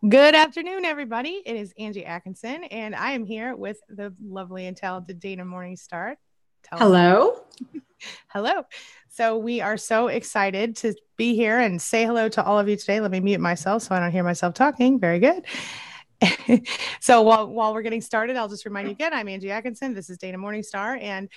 Good afternoon, everybody. It is Angie Atkinson, and I am here with the lovely and talented Dana Morningstar. Tell us Hello. hello. So we are so excited to be here and say hello to all of you today. Let me mute myself so I don't hear myself talking. Very good. So while we're getting started, I'll just remind you again, I'm Angie Atkinson. This is Dana Morningstar, and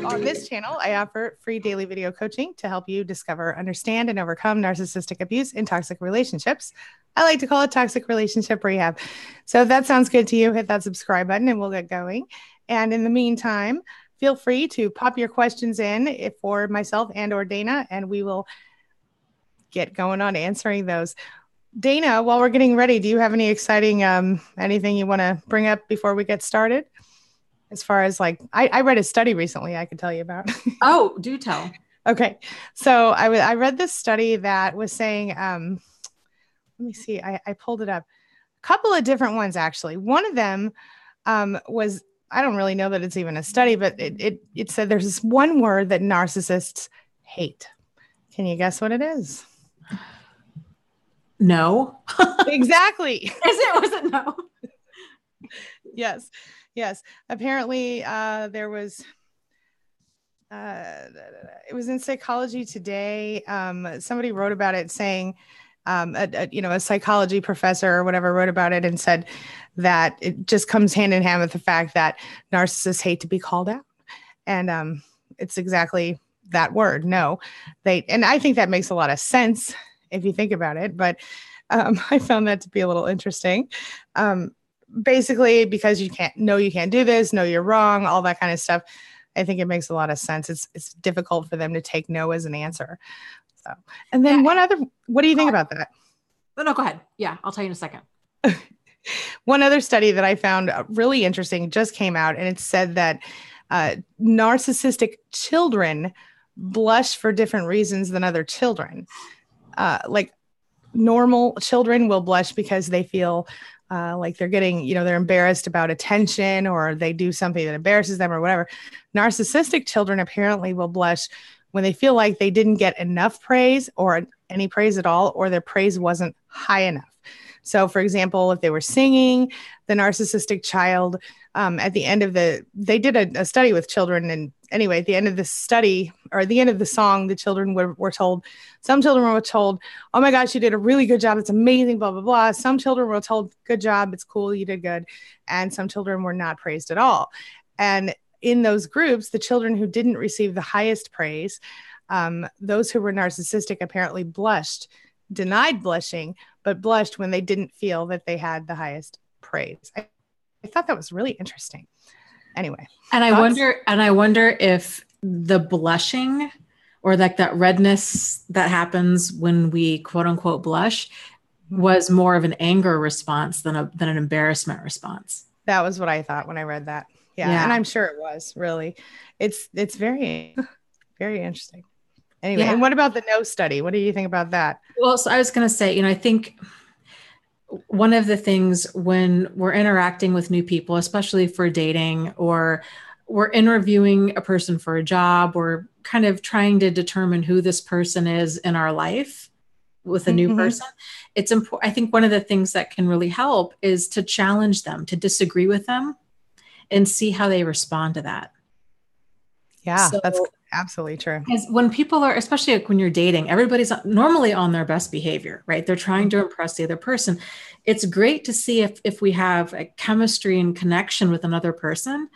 on this channel, I offer free daily video coaching to help you discover, understand, and overcome narcissistic abuse in toxic relationships. I like to call it toxic relationship rehab. So if that sounds good to you, hit that subscribe button and we'll get going. And in the meantime, feel free to pop your questions in for myself and or Dana, and we will get going on answering those. Dana, while we're getting ready, do you have any exciting anything you want to bring up before we get started? As far as I read a study recently I could tell you about. Oh, do tell. Okay. So I read this study that was saying, let me see, I pulled it up. A couple of different ones, actually. One of them was, I don't really know that it's even a study, but it said there's this one word that narcissists hate. Can you guess what it is? No. Exactly. Was it no? Yes. Yes. Apparently, there was, it was in Psychology Today. Somebody wrote about it saying, a psychology professor or whatever wrote about it and said that it just comes hand in hand with the fact that narcissists hate to be called out. And it's exactly that word. No, and I think that makes a lot of sense if you think about it, but I found that to be a little interesting. Basically, because you can't do this, no, you're wrong, all that kind of stuff. I think it makes a lot of sense. It's difficult for them to take no as an answer. So, and then what do you think about that? No, go ahead. Yeah, I'll tell you in a second. One other study that I found really interesting just came out, and it said that narcissistic children blush for different reasons than other children. Like normal children will blush because they feel like they're getting, they're embarrassed about attention or they do something that embarrasses them or whatever. Narcissistic children apparently will blush when they feel like they didn't get enough praise or any praise at all, or their praise wasn't high enough. So, for example, if they were singing, the narcissistic child, at the end of they did a study with children. And anyway, at the end of the study or at the end of the song, the children were told, some children were told, oh my gosh, you did a really good job. It's amazing, blah, blah, blah. Some children were told, good job. It's cool. You did good. And some children were not praised at all. And in those groups, the children who didn't receive the highest praise, those who were narcissistic apparently denied blushing, but blushed when they didn't feel that they had the highest praise. I thought that was really interesting. Anyway. And I wonder if the blushing or like that redness that happens when we quote unquote blush was more of an anger response than an embarrassment response. That was what I thought when I read that. Yeah. And I'm sure it was really, it's very, very interesting. Anyway, And what about the no study? What do you think about that? Well, so I was going to say, I think one of the things when we're interacting with new people, especially for dating or we're interviewing a person for a job or kind of trying to determine who this person is in our life with a new person, it's important. I think one of the things that can really help is to challenge them, to disagree with them and see how they respond to that. Yeah, so, that's absolutely true. Because when people are, especially like when you're dating, everybody's normally on their best behavior, right? They're trying to impress the other person. It's great to see if we have a chemistry and connection with another person,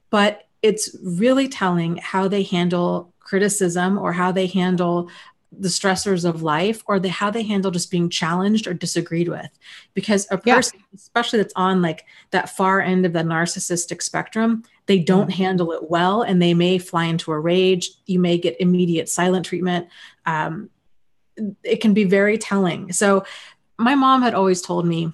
but it's really telling how they handle criticism or how they handle the stressors of life or how they handle just being challenged or disagreed with. Because a person, especially that's on like that far end of the narcissistic spectrum, they don't handle it well and they may fly into a rage. You may get immediate silent treatment. It can be very telling. So my mom had always told me,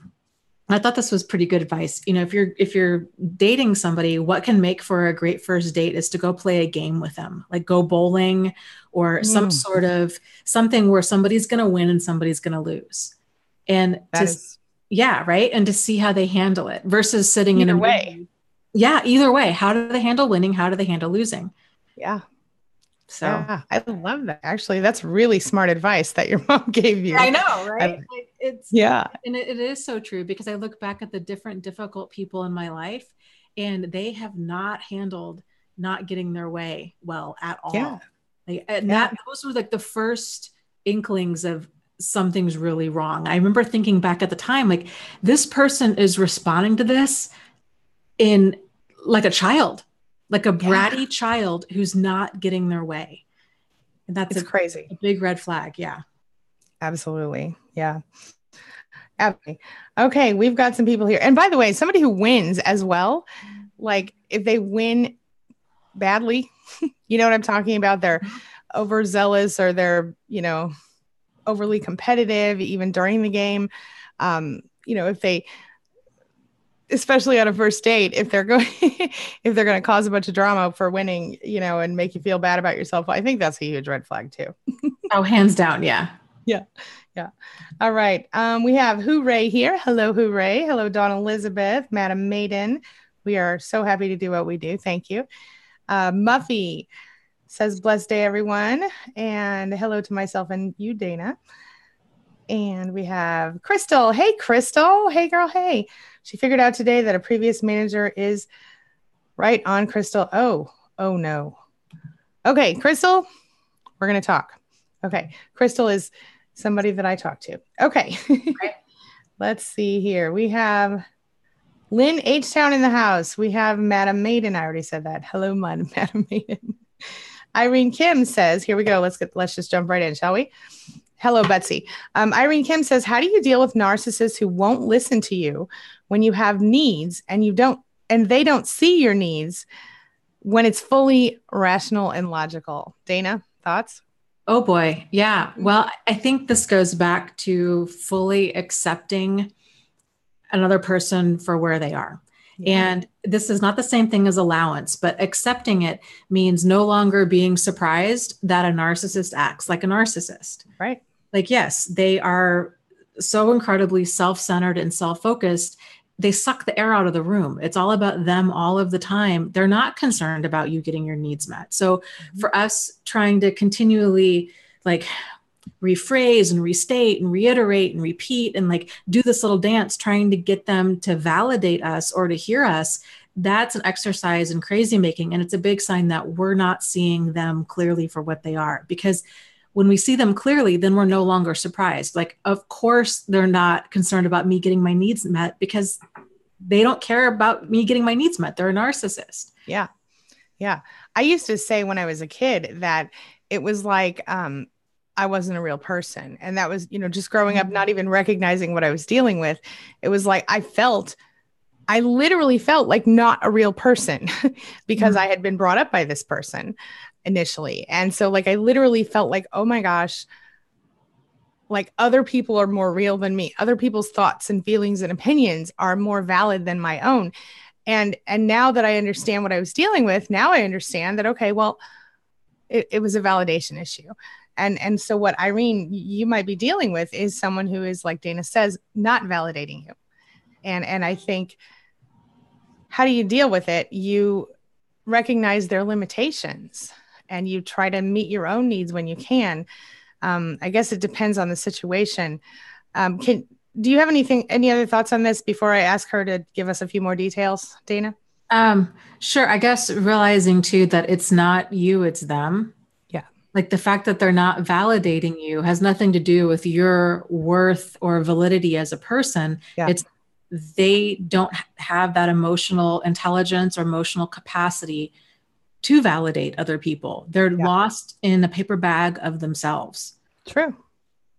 I thought this was pretty good advice. If you're dating somebody, what can make for a great first date is to go play a game with them, like go bowling or some sort of something where somebody's going to win and somebody's going to lose. And right. And to see how they handle it versus sitting in a way. Yeah. Either way. How do they handle winning? How do they handle losing? Yeah. So yeah, I love that. Actually, that's really smart advice that your mom gave you. I know, right? Yeah. And it is so true, because I look back at the different difficult people in my life, and they have not handled not getting their way well at Yeah. all. Like, and Yeah. those were like the first inklings of something's really wrong. I remember thinking back at the time, like, this person is responding to this in like a child, like a bratty child who's not getting their way. And that's It's crazy. a big red flag. Yeah. Absolutely. Yeah. Absolutely. Okay. We've got some people here. And by the way, somebody who wins as well, like if they win badly, you know what I'm talking about? They're overzealous, or they're, overly competitive, even during the game. If they, especially on a first date, if they're going if they're going to cause a bunch of drama for winning, and make you feel bad about yourself, I think that's a huge red flag too. Oh, hands down. Yeah. Yeah. Yeah. All right. We have Hooray here. Hello, Hooray. Hello, Dawn Elizabeth, Madam Maiden. We are so happy to do what we do. Thank you. Muffy says, blessed day, everyone. And hello to myself and you, Dana. And we have Crystal. Hey, Crystal. Hey, girl. Hey. She figured out today that a previous manager is right on, Crystal. Oh no. Okay, Crystal, we're going to talk. Okay. Crystal is somebody that I talk to. Okay. Let's see here. We have Lynn H-Town in the house. We have Madam Maiden. I already said that. Hello, Madam Maiden. Irene Kim says, here we go. Let's just jump right in, shall we? Hello, Betsy. Irene Kim says, how do you deal with narcissists who won't listen to you when you have needs and they don't see your needs when it's fully rational and logical? Dana, thoughts? Oh boy. Yeah. Well, I think this goes back to fully accepting another person for where they are. Yeah. And this is not the same thing as allowance, but accepting it means no longer being surprised that a narcissist acts like a narcissist. Right. Like, yes, they are so incredibly self-centered and self-focused. They suck the air out of the room. It's all about them all of the time. They're not concerned about you getting your needs met. So for us trying to continually like rephrase and restate and reiterate and repeat and like do this little dance, trying to get them to validate us or to hear us, that's an exercise in crazy making. And it's a big sign that we're not seeing them clearly for what they are. Because when we see them clearly, then we're no longer surprised. Like, of course, they're not concerned about me getting my needs met because they don't care about me getting my needs met. They're a narcissist. Yeah. Yeah. I used to say when I was a kid that it was like, I wasn't a real person. And that was, just growing up, not even recognizing what I was dealing with. It was like, I literally felt like not a real person because I had been brought up by this person initially. And so like, I literally felt like, oh my gosh, like other people are more real than me. Other people's thoughts and feelings and opinions are more valid than my own. And now that I understand what I was dealing with, now I understand that, okay, well, it was a validation issue. And so what Irene, you might be dealing with is someone who is, like Dana says, not validating you. And I think, how do you deal with it? You recognize their limitations and you try to meet your own needs when you can. I guess it depends on the situation. Do you have any other thoughts on this before I ask her to give us a few more details, Dana? Sure. I guess realizing too that it's not you, it's them. Yeah. Like the fact that they're not validating you has nothing to do with your worth or validity as a person. Yeah. It's they don't have that emotional intelligence or emotional capacity to validate other people. They're lost in a paper bag of themselves. True.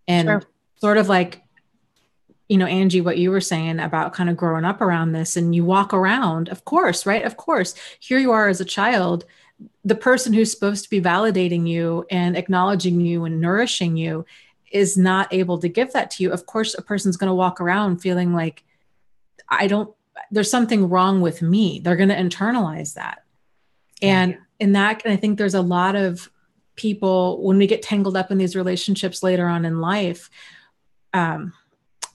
And sort of like, Angie, what you were saying about kind of growing up around this, and you walk around, of course, right? Of course, here you are as a child, the person who's supposed to be validating you and acknowledging you and nourishing you is not able to give that to you. Of course, a person's going to walk around feeling like, there's something wrong with me. They're going to internalize that. And I think there's a lot of people, when we get tangled up in these relationships later on in life,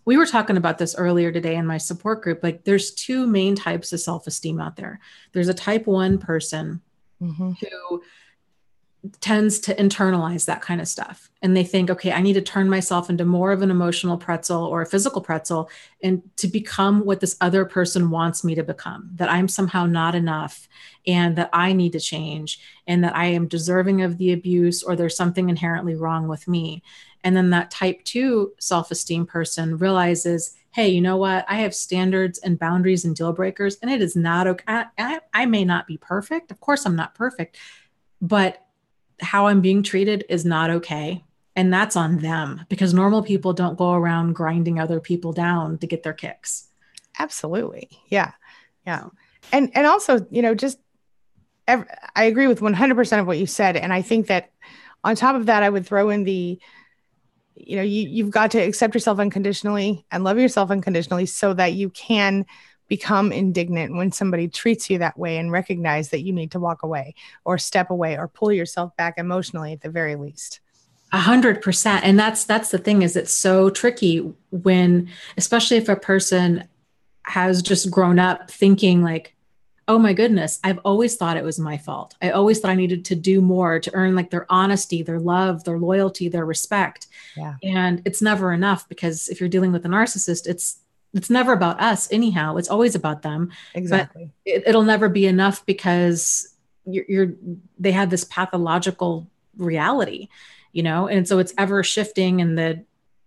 we were talking about this earlier today in my support group. Like there's two main types of self-esteem out there. There's a type 1 person who tends to internalize that kind of stuff. And they think, okay, I need to turn myself into more of an emotional pretzel or a physical pretzel and to become what this other person wants me to become, that I'm somehow not enough and that I need to change and that I am deserving of the abuse or there's something inherently wrong with me. And then that type 2 self-esteem person realizes, hey, you know what? I have standards and boundaries and deal breakers, and it is not okay. I may not be perfect. Of course, I'm not perfect, but how I'm being treated is not okay. And that's on them, because normal people don't go around grinding other people down to get their kicks. Absolutely. Yeah. Yeah. And also, I agree with 100% of what you said. And I think that on top of that, I would throw in you've got to accept yourself unconditionally and love yourself unconditionally so that you can become indignant when somebody treats you that way and recognize that you need to walk away or step away or pull yourself back emotionally at the very least. 100%. And that's the thing, is it's so tricky when, especially if a person has just grown up thinking like, oh my goodness, I've always thought it was my fault. I always thought I needed to do more to earn like their honesty, their love, their loyalty, their respect. Yeah. And it's never enough, because if you're dealing with a narcissist, it's never about us anyhow. It's always about them. Exactly. But it'll never be enough, because they have this pathological reality, and so it's ever shifting and the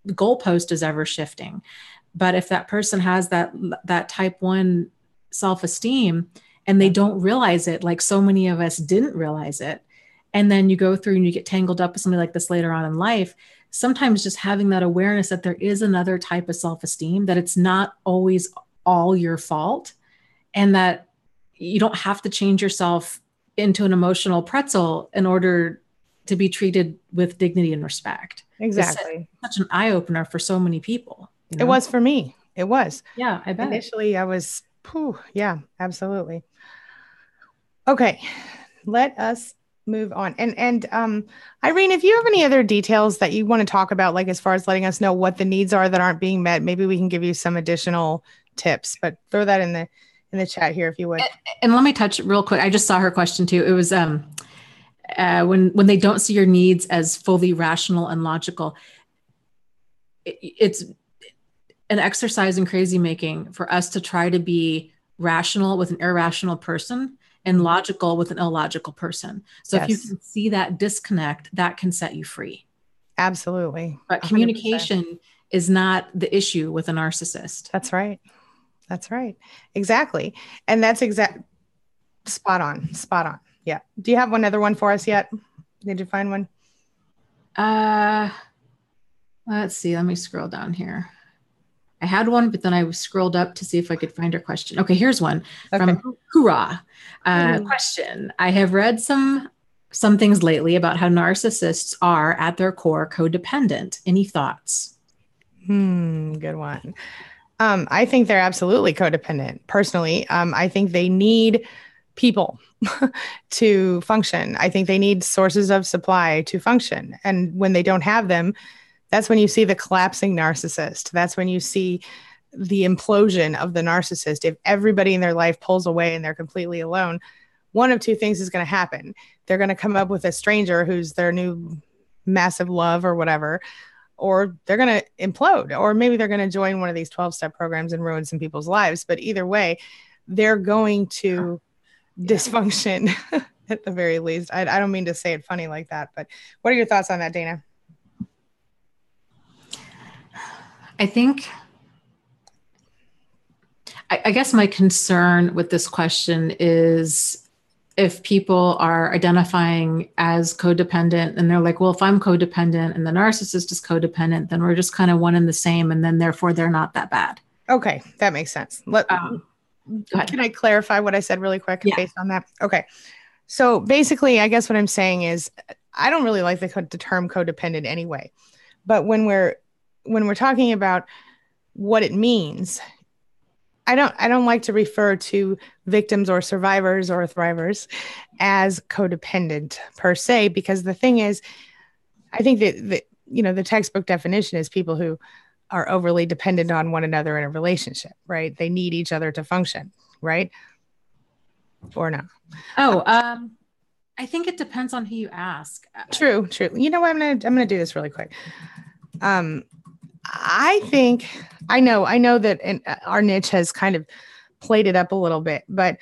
goalpost is ever shifting. But if that person has that type 1 self-esteem and they don't realize it, like so many of us didn't realize it, and then you go through and you get tangled up with something like this later on in life, sometimes just having that awareness that there is another type of self-esteem, that it's not always all your fault, and that you don't have to change yourself into an emotional pretzel in order to be treated with dignity and respect. Exactly. It's such an eye-opener for so many people. It was for me. It was. Yeah, I bet. Initially, I was, yeah, absolutely. Okay, let us move on. And Irene, if you have any other details that you want to talk about, like as far as letting us know what the needs are that aren't being met, maybe we can give you some additional tips, but throw that in the chat here if you would. And let me touch real quick. I just saw her question too. It was when they don't see your needs as fully rational and logical, it's an exercise in crazy making for us to try to be rational with an irrational person and logical with an illogical person. So if you can see that disconnect, that can set you free. Absolutely. But 100%. Communication is not the issue with a narcissist. That's right. That's right. Exactly. And that's spot on. Spot on. Yeah. Do you have one other one for us yet? Did you find one? Let's see. Let me scroll down here. I had one, but then I scrolled up to see if I could find her question. Okay, here's one from Hoorah. Question. I have read some things lately about how narcissists are at their core codependent. Any thoughts? Good one. I think they're absolutely codependent. Personally, I think they need people to function. I think they need sources of supply to function. And when they don't have them, that's when you see the collapsing narcissist. That's when you see the implosion of the narcissist. If everybody in their life pulls away and they're completely alone, one of two things is going to happen. They're going to come up with a stranger who's their new massive love or whatever, or they're going to implode, or maybe they're going to join one of these 12-step programs and ruin some people's lives. But either way, they're going to dysfunction at the very least. I don't mean to say it funny like that, but what are your thoughts on that, Dana? I guess my concern with this question is if people are identifying as codependent and they're like, well, if I'm codependent and the narcissist is codependent, then we're just kind of one and the same. And then therefore they're not that bad. Okay. That makes sense. Can I clarify what I said really quick based on that? Okay. So basically, I guess what I'm saying is I don't really like the term codependent anyway, but when we're talking about what it means, I don't like to refer to victims or survivors or thrivers as codependent per se, because the thing is, I think that the textbook definition is people who are overly dependent on one another in a relationship, right? They need each other to function, right? Or not? I think it depends on who you ask. True. You know what? I'm gonna do this really quick. I think I know that our niche has kind of played it up a little bit, but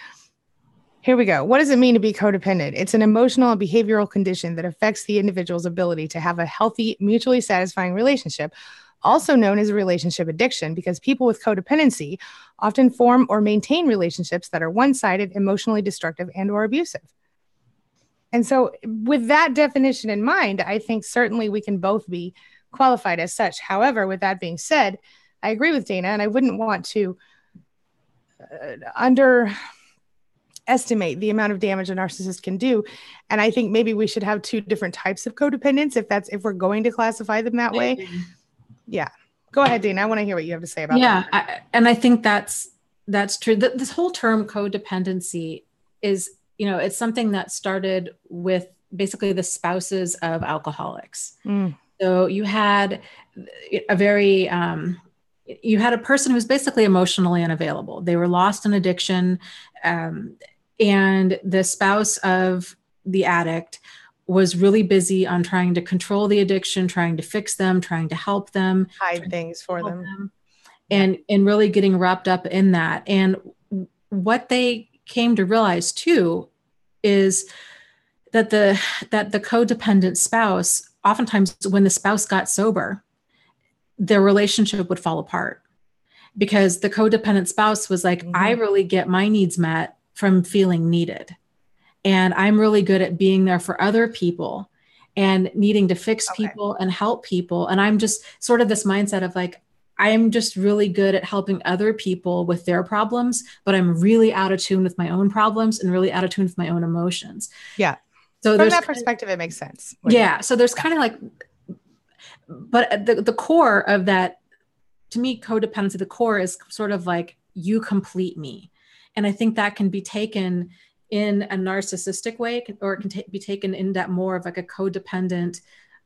here we go. What does it mean to be codependent? It's an emotional and behavioral condition that affects the individual's ability to have a healthy, mutually satisfying relationship, also known as a relationship addiction, because people with codependency often form or maintain relationships that are one-sided, emotionally destructive, and or abusive. And so with that definition in mind, I think certainly we can both be qualified as such. However, with that being said, I agree with Dana, and I wouldn't want to underestimate the amount of damage a narcissist can do. And I think maybe we should have two different types of codependence if we're going to classify them that way. Yeah. Go ahead, Dana. I want to hear what you have to say about that. And I think that's true. This whole term codependency is, it's something that started with basically the spouses of alcoholics. So you had you had a person who was basically emotionally unavailable. They were lost in addiction. And the spouse of the addict was really busy on trying to control the addiction, trying to fix them, trying to help them, hide things for them. And really getting wrapped up in that. And what they came to realize too is that the codependent spouse, oftentimes when the spouse got sober, their relationship would fall apart, because the codependent spouse was like, I really get my needs met from feeling needed. And I'm really good at being there for other people and needing to fix people and help people. And I'm just sort of this mindset of like, I'm just really good at helping other people with their problems, but I'm really out of tune with my own problems and really out of tune with my own emotions. Yeah. So from that perspective, it makes sense. Yeah. So there's kind of like, but the core of that, to me, codependency, the core is sort of like, you complete me. And I think that can be taken in a narcissistic way, or it can be taken in that more of like a codependent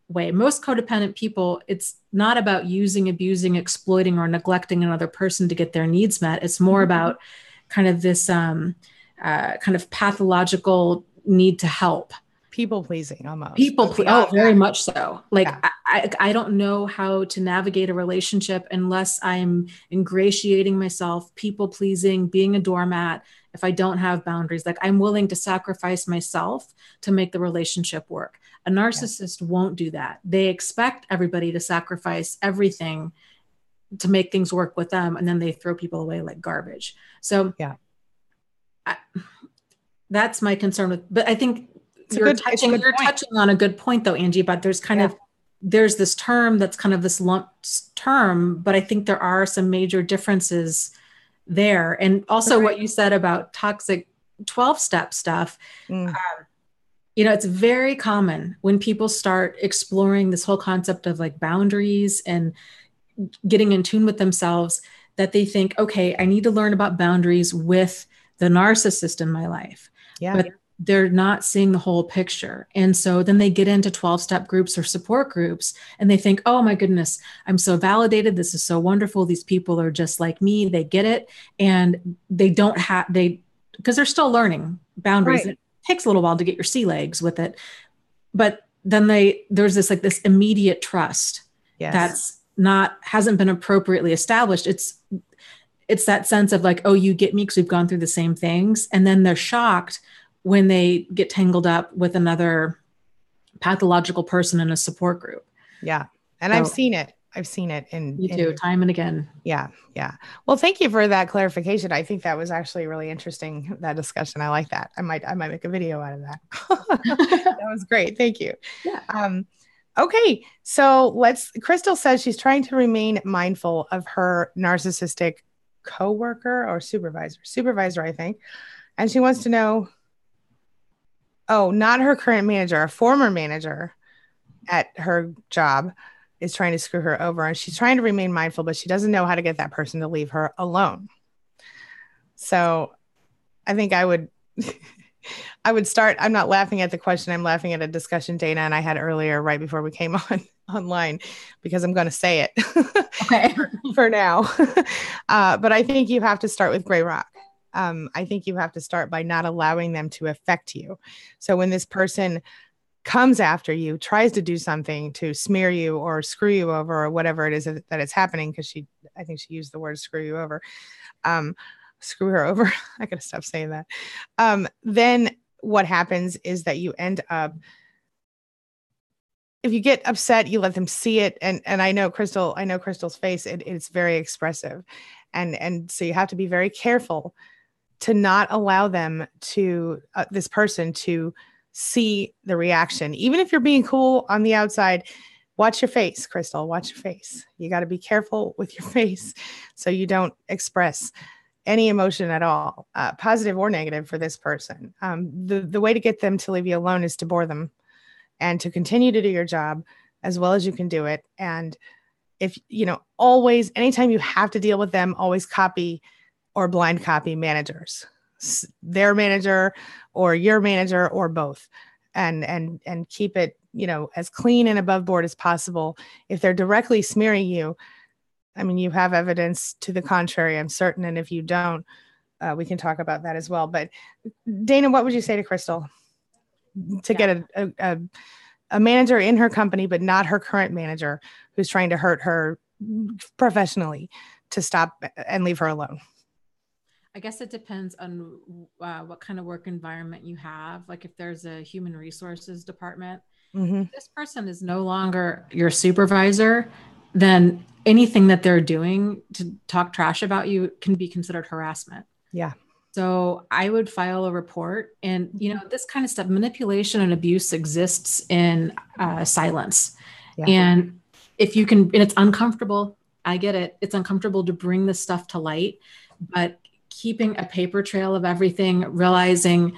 way. Most codependent people, it's not about using, abusing, exploiting, or neglecting another person to get their needs met. It's more about kind of this kind of pathological need to help. People pleasing almost. Very much so. Like, I don't know how to navigate a relationship unless I'm ingratiating myself, people pleasing, being a doormat. If I don't have boundaries, like I'm willing to sacrifice myself to make the relationship work. A narcissist won't do that. They expect everybody to sacrifice everything to make things work with them. And then they throw people away like garbage. So that's my concern with, but I think you're touching on a good point though, Angie, but there's there's this term that's kind of this lump term, but I think there are some major differences there. And also what you said about toxic 12-step stuff, it's very common when people start exploring this whole concept of like boundaries and getting in tune with themselves, that they think, okay, I need to learn about boundaries with the narcissist in my life. Yeah. But they're not seeing the whole picture. And so then they get into 12-step groups or support groups and they think, oh my goodness, I'm so validated. This is so wonderful. These people are just like me. They get it. And they don't have, because they're still learning boundaries. Right. It takes a little while to get your sea legs with it. But then there's this immediate trust that's hasn't been appropriately established. It's that sense of like, oh, you get me because we've gone through the same things. And then they're shocked when they get tangled up with another pathological person in a support group. Yeah. And so, I've seen it you too, time and again. Yeah. Yeah. Well, thank you for that clarification. I think that was actually really interesting, that discussion. I like that. I might make a video out of that. That was great. Thank you. Yeah. Okay. So Crystal says she's trying to remain mindful of her narcissistic coworker or supervisor, I think. And she wants to know, not her current manager, a former manager at her job is trying to screw her over, and she's trying to remain mindful, but she doesn't know how to get that person to leave her alone. So I think I would start. I'm not laughing at the question. I'm laughing at a discussion Dana and I had earlier, right before we came online, because I'm going to say it okay. for now. But I think you have to start with Gray Rock. I think you have to start by not allowing them to affect you. So when this person comes after you, tries to do something to smear you or screw you over or whatever it is that it's happening, because I think she used the word screw you over, screw her over. I gotta stop saying that. Then what happens is that you end up, if you get upset, you let them see it. And I know Crystal's face, it's very expressive. And so you have to be very careful to not allow them to, this person to see the reaction. Even if you're being cool on the outside, watch your face, Crystal, watch your face. You got to be careful with your face so you don't express any emotion at all, positive or negative for this person. The way to get them to leave you alone is to bore them and to continue to do your job as well as you can do it. And if, always, anytime you have to deal with them, always copy or blind copy managers, their manager or your manager or both, and keep it, as clean and above board as possible. If they're directly smearing you, I mean, you have evidence to the contrary, I'm certain. And if you don't, we can talk about that as well. But Dana, what would you say to Crystal to get a manager in her company, but not her current manager who's trying to hurt her professionally, to stop and leave her alone? I guess it depends on what kind of work environment you have. Like if there's a human resources department, this person is no longer your supervisor, then anything that they're doing to talk trash about you can be considered harassment. Yeah. So I would file a report. And, this kind of stuff, manipulation and abuse exists in silence. Yeah. And if you can, and it's uncomfortable, I get it. It's uncomfortable to bring this stuff to light, but keeping a paper trail of everything, realizing,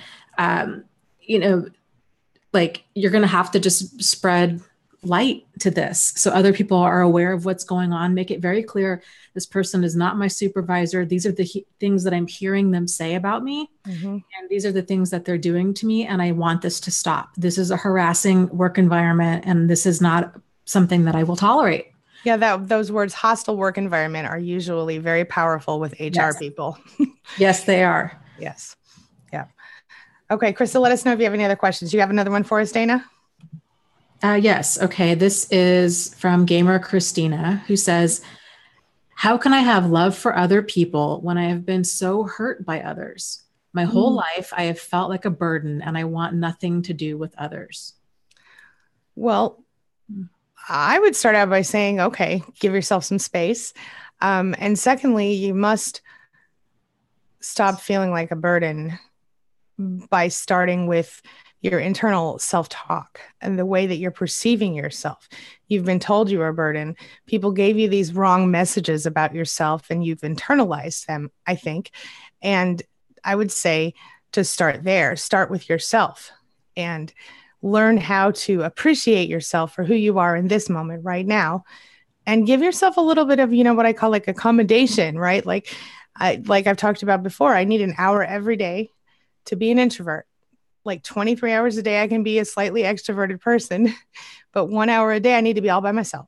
like you're going to have to just spread light to this so other people are aware of what's going on. Make it very clear, this person is not my supervisor. These are the things that I'm hearing them say about me. And these are the things that they're doing to me. And I want this to stop. This is a harassing work environment. And this is not something that I will tolerate. Yeah, those words, hostile work environment, are usually very powerful with HR people. Yes, they are. Yes. Yeah. Okay, Crystal, let us know if you have any other questions. You have another one for us, Dana? Yes. Okay. This is from Gamer Christina, who says, how can I have love for other people when I have been so hurt by others? My whole life, I have felt like a burden and I want nothing to do with others. Well, I would start out by saying, okay, give yourself some space. And secondly, you must stop feeling like a burden by starting with your internal self-talk and the way that you're perceiving yourself. You've been told you're a burden. People gave you these wrong messages about yourself and you've internalized them, I think. And I would say to start there, start with yourself and learn how to appreciate yourself for who you are in this moment right now, and give yourself a little bit of, what I call like accommodation, right? Like I've talked about before, I need an hour every day to be an introvert. Like 23 hours a day, I can be a slightly extroverted person, but 1 hour a day, I need to be all by myself.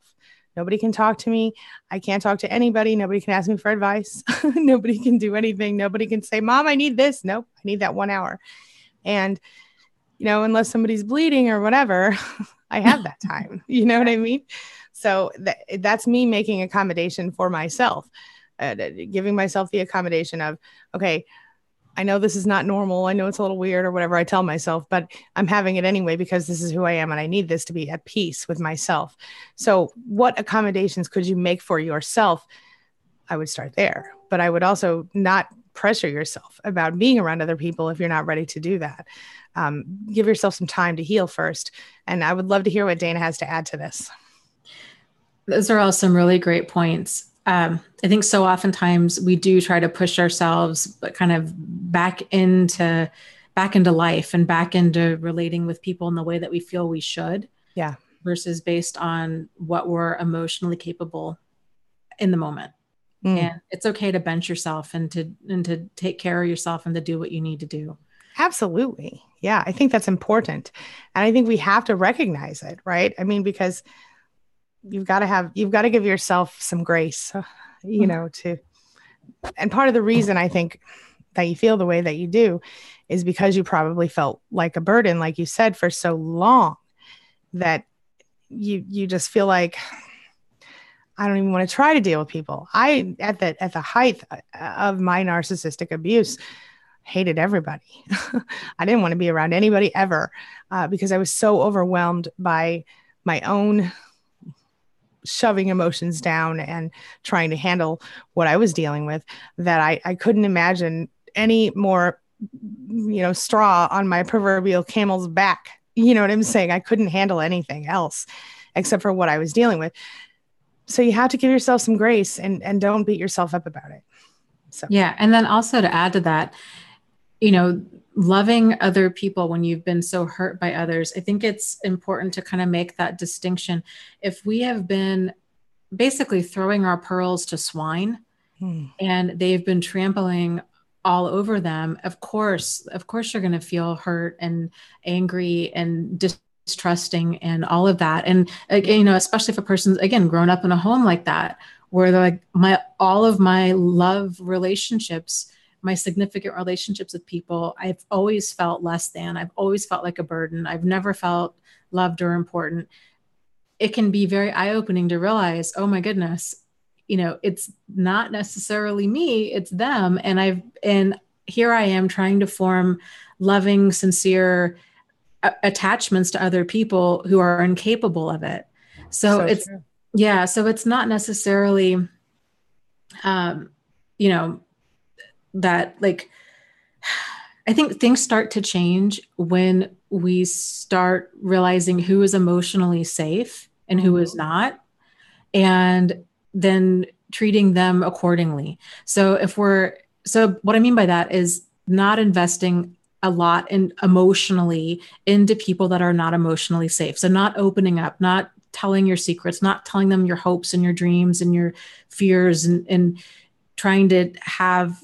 Nobody can talk to me. I can't talk to anybody. Nobody can ask me for advice. Nobody can do anything. Nobody can say, Mom, I need this. Nope, I need that 1 hour. And, unless somebody's bleeding or whatever, I have that time. You know what I mean? So that's me making accommodation for myself, giving myself the accommodation of, okay, I know this is not normal. I know it's a little weird or whatever I tell myself, but I'm having it anyway because this is who I am and I need this to be at peace with myself. So what accommodations could you make for yourself? I would start there, but I would also not pressure yourself about being around other people if you're not ready to do that. Give yourself some time to heal first. And I would love to hear what Dana has to add to this. Those are all some really great points. I think so oftentimes we do try to push ourselves, but kind of back into life and back into relating with people in the way that we feel we should. Yeah. Versus based on what we're emotionally capable in the moment. And it's okay to bench yourself and to take care of yourself and to do what you need to do. Absolutely. Yeah. I think that's important. And I think we have to recognize it, right? I mean, because you've got to give yourself some grace, and part of the reason I think that you feel the way that you do is because you probably felt like a burden, like you said, for so long that you just feel like, I don't even want to try to deal with people. I at the height of my narcissistic abuse hated everybody. I didn't want to be around anybody ever, because I was so overwhelmed by my own shoving emotions down and trying to handle what I was dealing with, that I couldn't imagine any more, straw on my proverbial camel's back. You know what I'm saying? I couldn't handle anything else except for what I was dealing with. So you have to give yourself some grace and don't beat yourself up about it. So Yeah. And then also to add to that, loving other people when you've been so hurt by others, I think it's important to kind of make that distinction. If we have been basically throwing our pearls to swine and they've been trampling all over them, of course you're going to feel hurt and angry and distrusting and all of that. And especially if a person's, again, grown up in a home like that, where they're like, all of my love relationships, my significant relationships with people, I've always felt less than. I've always felt like a burden. I've never felt loved or important. It can be very eye-opening to realize, oh my goodness, it's not necessarily me, it's them. And here I am trying to form loving, sincere attachments to other people who are incapable of it. So it's true. Yeah. So it's not necessarily, that, like, I think things start to change when we start realizing who is emotionally safe and who is not, and then treating them accordingly. So what I mean by that is not investing a lot emotionally into people that are not emotionally safe. So not opening up, not telling your secrets, not telling them your hopes and your dreams and your fears, and trying to have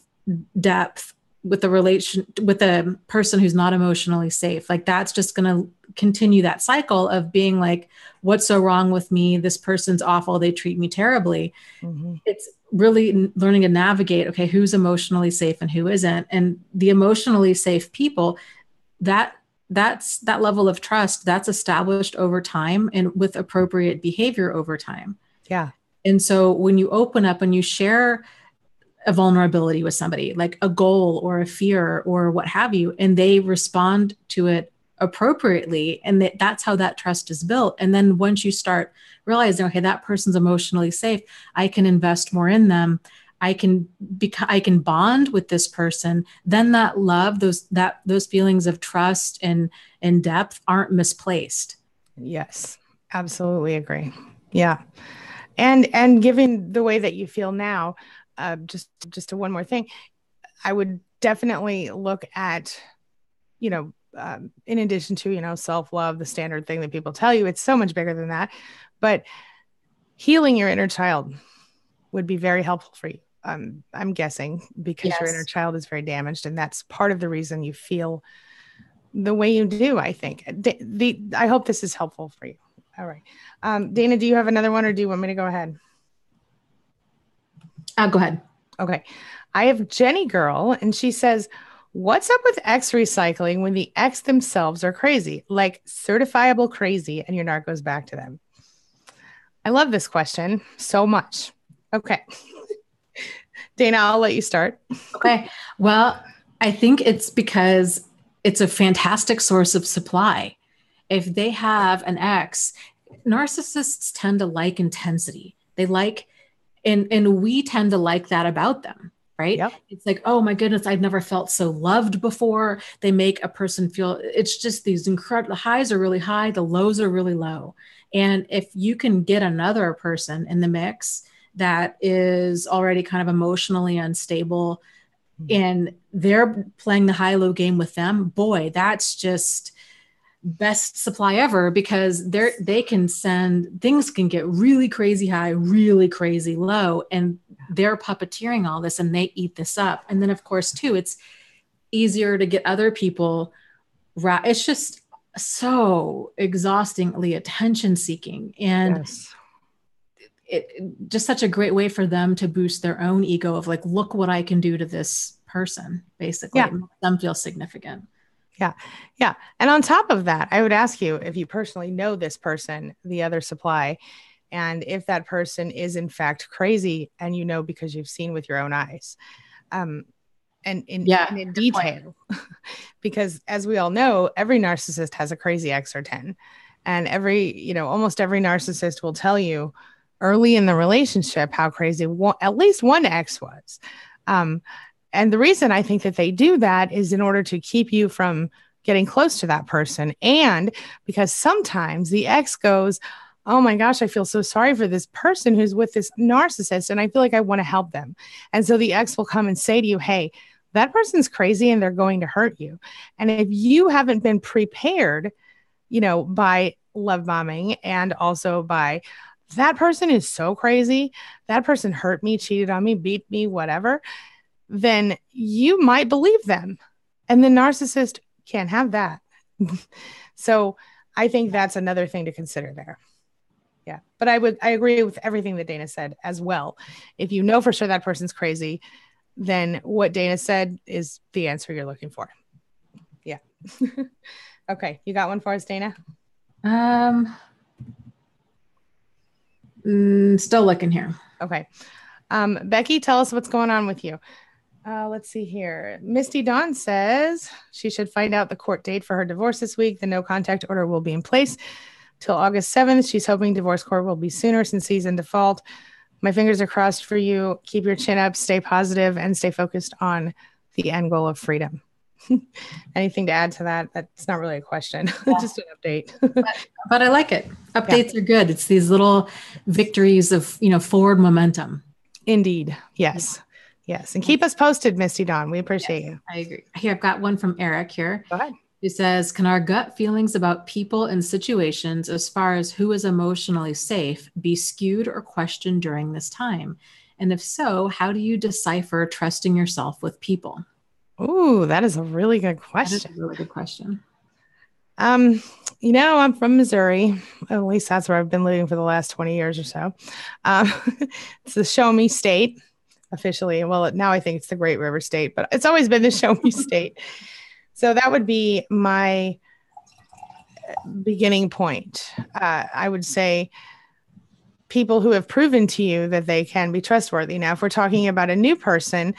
depth with a person who's not emotionally safe. Like, that's just going to continue that cycle of being like, what's so wrong with me? This person's awful. They treat me terribly. Mm-hmm. It's really learning to navigate, okay, who's emotionally safe and who isn't. And the emotionally safe people, that's that level of trust that's established over time and with appropriate behavior over time. Yeah. And so when you open up and you share a vulnerability with somebody, like a goal or a fear or what have you, and they respond to it appropriately, and that's how that trust is built. And then once you start realizing, okay, that person's emotionally safe, I can invest more in them, I can bond with this person, then that love, those feelings of trust and depth aren't misplaced. Yes, absolutely agree. Yeah. And given the way that you feel now, just to one more thing, I would definitely look at, in addition to, self-love, the standard thing that people tell you, it's so much bigger than that, but healing your inner child would be very helpful for you. I'm guessing because Your inner child is very damaged, and that's part of the reason you feel the way you do, I think. I hope this is helpful for you. All right. Dana, do you have another one, or do you want me to go ahead? Go ahead. Okay. I have Jenny Girl, and she says, what's up with ex recycling when the ex themselves are crazy, like certifiable crazy, and your narc goes back to them? I love this question so much. Okay. Dana, I'll let you start. Okay. Well, I think it's because it's a fantastic source of supply. If they have an ex, narcissists tend to like intensity. They like, and we tend to like that about them, right? Yep. It's like, oh my goodness, I've never felt so loved before. They make a person feel, it's just these incredible, the highs are really high, the lows are really low. And if you can get another person in the mix that is already kind of emotionally unstable, and they're playing the high-low game with them, boy, that's just best supply ever, because they can send, things can get really crazy high, really crazy low, and they're puppeteering all this and they eat this up. And then of course too, it's easier to get other people right. It's just so exhaustingly attention seeking, and yes. It just such a great way for them to boost their own ego of like, look what I can do to this person, basically. It makes them feel significant. Yeah. Yeah. And on top of that, I would ask you if you personally know this person, the other supply, and if that person is in fact crazy and you know because you've seen with your own eyes. And in detail, because as we all know, every narcissist has a crazy X or 10. And almost every narcissist will tell you early in the relationship how crazy at least one X was. And the reason I think that they do that is in order to keep you from getting close to that person. And because sometimes the ex goes, oh my gosh, I feel so sorry for this person who's with this narcissist. And I feel like I want to help them. And so the ex will come and say to you, hey, that person's crazy and they're going to hurt you. And if you haven't been prepared, by love bombing and also by that person is so crazy, that person hurt me, cheated on me, beat me, whatever, then you might believe them. And the narcissist can't have that. So I think that's another thing to consider there. Yeah. But I agree with everything that Dana said as well. If you know for sure that person's crazy, then what Dana said is the answer you're looking for. Yeah. Okay. You got one for us, Dana? Still looking here. Okay. Becky, tell us what's going on with you. Let's see here. Misty Dawn says she should find out the court date for her divorce this week. The no contact order will be in place till August 7th. She's hoping divorce court will be sooner since he's in default. My fingers are crossed for you. Keep your chin up, stay positive, and stay focused on the end goal of freedom. Anything to add to that? That's not really a question, just an update. but I like it. Updates are good. It's these little victories of, forward momentum. Indeed. Yes. Yes. And keep us posted, Misty Dawn. We appreciate you. I agree. Here, I've got one from Eric here. Go ahead. He says, can our gut feelings about people and situations as far as who is emotionally safe be skewed or questioned during this time? And if so, how do you decipher trusting yourself with people? Ooh, that is a really good question. That is a really good question. I'm from Missouri. At least that's where I've been living for the last 20 years or so. It's the show me state officially. Well, now I think it's the Great River State, but it's always been the show me state. So that would be my beginning point. I would say people who have proven to you that they can be trustworthy. Now, if we're talking about a new person,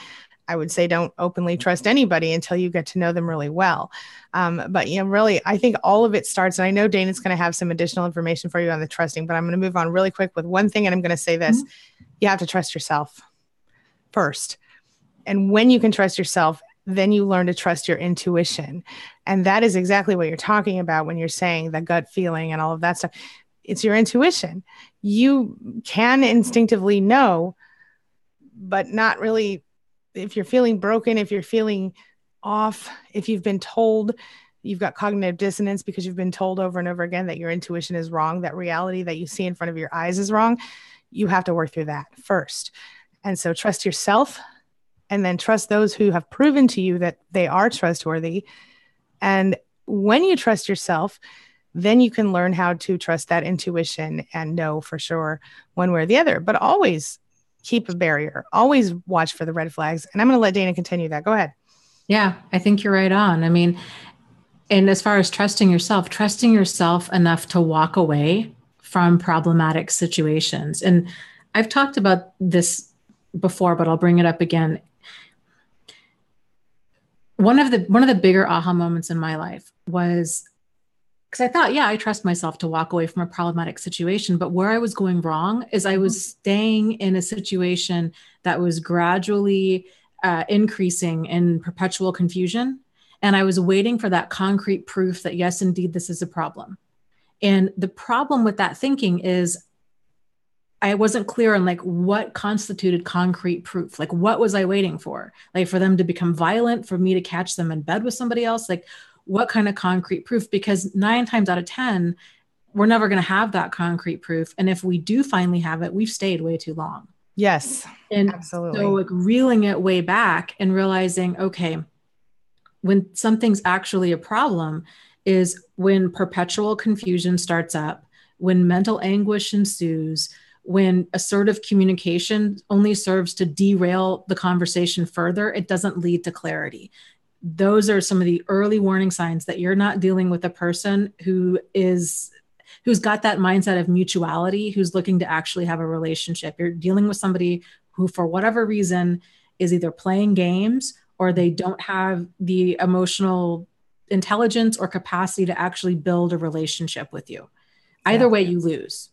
I would say don't openly trust anybody until you get to know them really well. But really, I think all of it starts, and I know Dana's going to have some additional information for you on the trusting, but I'm going to move on really quick with one thing, and I'm going to say this. You have to trust yourself first. And when you can trust yourself, then you learn to trust your intuition. And that is exactly what you're talking about when you're saying the gut feeling and all of that stuff. It's your intuition. You can instinctively know, but not really. If you're feeling broken, if you're feeling off, if you've been told, you've got cognitive dissonance because you've been told over and over again that your intuition is wrong, that reality that you see in front of your eyes is wrong, you have to work through that first. And so trust yourself, and then trust those who have proven to you that they are trustworthy. And when you trust yourself, then you can learn how to trust that intuition and know for sure one way or the other. But always keep a barrier. Always watch for the red flags. And I'm going to let Dana continue that. Go ahead. Yeah, I think you're right on. I mean, and as far as trusting yourself enough to walk away from problematic situations. And I've talked about this before, but I'll bring it up again. One of the bigger aha moments in my life was because I thought, I trust myself to walk away from a problematic situation. But where I was going wrong is I was staying in a situation that was gradually increasing in perpetual confusion. And I was waiting for that concrete proof that, yes, indeed, this is a problem. And the problem with that thinking is I wasn't clear on what constituted concrete proof. What was I waiting for? For them to become violent, for me to catch them in bed with somebody else? What kind of concrete proof? Because 9 times out of 10, we're never going to have that concrete proof. And if we do finally have it, we've stayed way too long. Yes, and absolutely. So reeling it way back and realizing, okay, when something's actually a problem is when perpetual confusion starts up, when mental anguish ensues, when assertive communication only serves to derail the conversation further, it doesn't lead to clarity. Those are some of the early warning signs that you're not dealing with a person who's got that mindset of mutuality, who's looking to actually have a relationship. You're dealing with somebody who, for whatever reason, is either playing games or they don't have the emotional intelligence or capacity to actually build a relationship with you. Either way, you lose.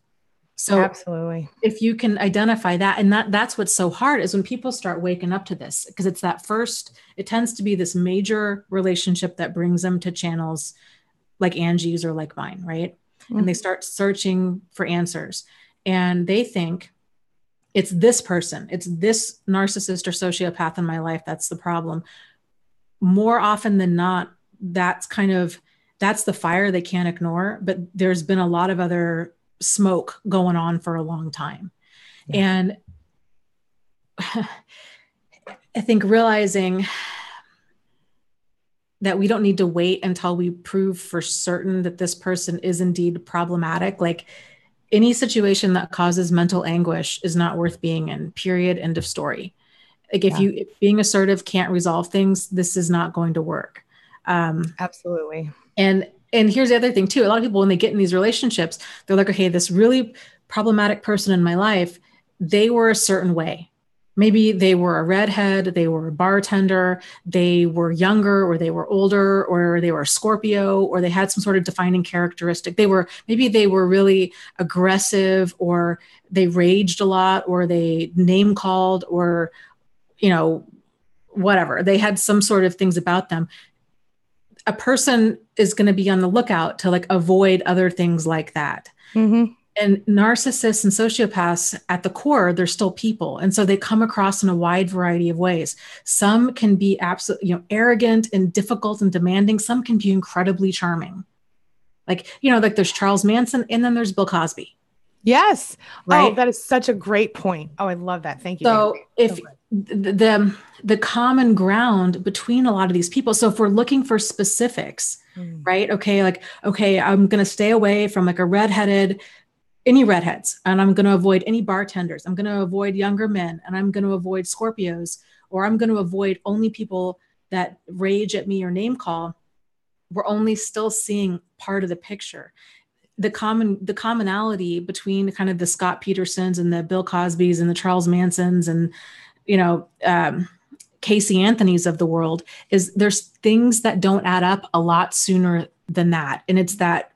So absolutely, if you can identify that, and that's what's so hard is when people start waking up to this, because it's that first, it tends to be this major relationship that brings them to channels like Angie's or like mine, right? Mm-hmm. And they start searching for answers, and they think it's this person, it's this narcissist or sociopath in my life that's the problem. More often than not, that's the fire they can't ignore, but there's been a lot of other smoke going on for a long time. Yeah. And I think realizing that we don't need to wait until we prove for certain that this person is indeed problematic. Like, any situation that causes mental anguish is not worth being in, period, end of story. Like, if being assertive can't resolve things, this is not going to work. Absolutely. And here's the other thing too. A lot of people, when they get in these relationships, they're like, okay, this really problematic person in my life, they were a certain way. Maybe they were a redhead, they were a bartender, they were younger, or they were older, or they were a Scorpio, or they had some sort of defining characteristic. Maybe they were really aggressive, or they raged a lot, or they name called, or, whatever. They had some sort of things about them. A person is going to be on the lookout to avoid other things like that. Mm-hmm. And narcissists and sociopaths at the core, they're still people. And so they come across in a wide variety of ways. Some can be absolutely, arrogant and difficult and demanding. Some can be incredibly charming. Like there's Charles Manson, and then there's Bill Cosby. Yes. Right. Oh, that is such a great point. Oh, I love that. Thank you. So if the common ground between a lot of these people, so if we're looking for specifics, right? Okay. I'm going to stay away from any redheads, and I'm going to avoid any bartenders. I'm going to avoid younger men, and I'm going to avoid Scorpios, or I'm going to avoid only people that rage at me or name call. We're only still seeing part of the picture. The commonality between kind of the Scott Petersons and the Bill Cosbys and the Charles Mansons and, Casey Anthony's of the world is there's things that don't add up a lot sooner than that. And it's that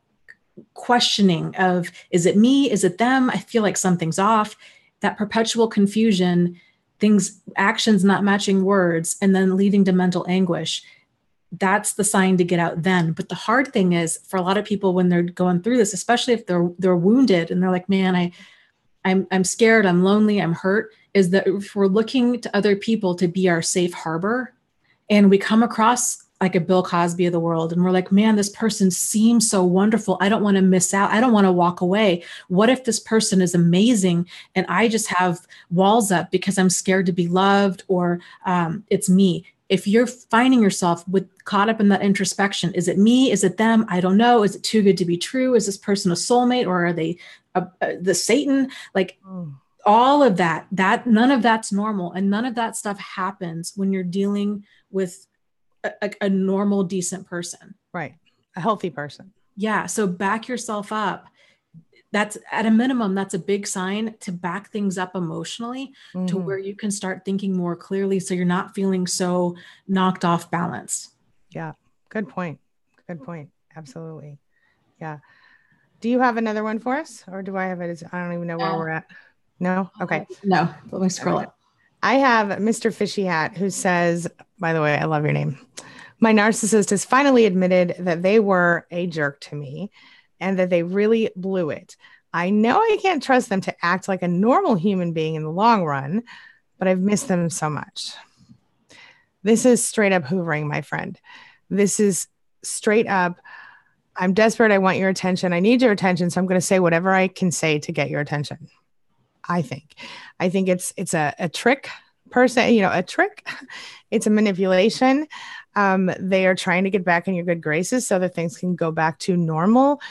questioning of, is it me? Is it them? I feel like something's off. That perpetual confusion, actions not matching words, and then leading to mental anguish. That's the sign to get out then. But the hard thing is for a lot of people when they're going through this, especially if they're wounded and they're like, man, I'm scared, I'm lonely, I'm hurt, is that if we're looking to other people to be our safe harbor and we come across like a Bill Cosby of the world and we're like, man, this person seems so wonderful. I don't want to miss out. I don't want to walk away. What if this person is amazing and I just have walls up because I'm scared to be loved, or it's me? If you're finding yourself caught up in that introspection, is it me? Is it them? I don't know. Is it too good to be true? Is this person a soulmate, or are they the Satan? All of that, none of that's normal. And none of that stuff happens when you're dealing with a normal, decent person. Right. A healthy person. Yeah. So back yourself up. That's at a minimum, that's a big sign to back things up emotionally to where you can start thinking more clearly. So you're not feeling so knocked off balance. Yeah. Good point. Good point. Absolutely. Yeah. Do you have another one for us, or do I have it? I don't even know where we're at. No. Okay. No, let me scroll up. I have Mr. Fishy Hat who says, by the way, I love your name. My narcissist has finally admitted that they were a jerk to me and that they really blew it. I know I can't trust them to act like a normal human being in the long run, but I've missed them so much. This is straight up hoovering, my friend. This is straight up, I'm desperate. I want your attention. I need your attention. So I'm going to say whatever I can say to get your attention. I think it's a trick person, a trick. It's a manipulation. They are trying to get back in your good graces so that things can go back to normal,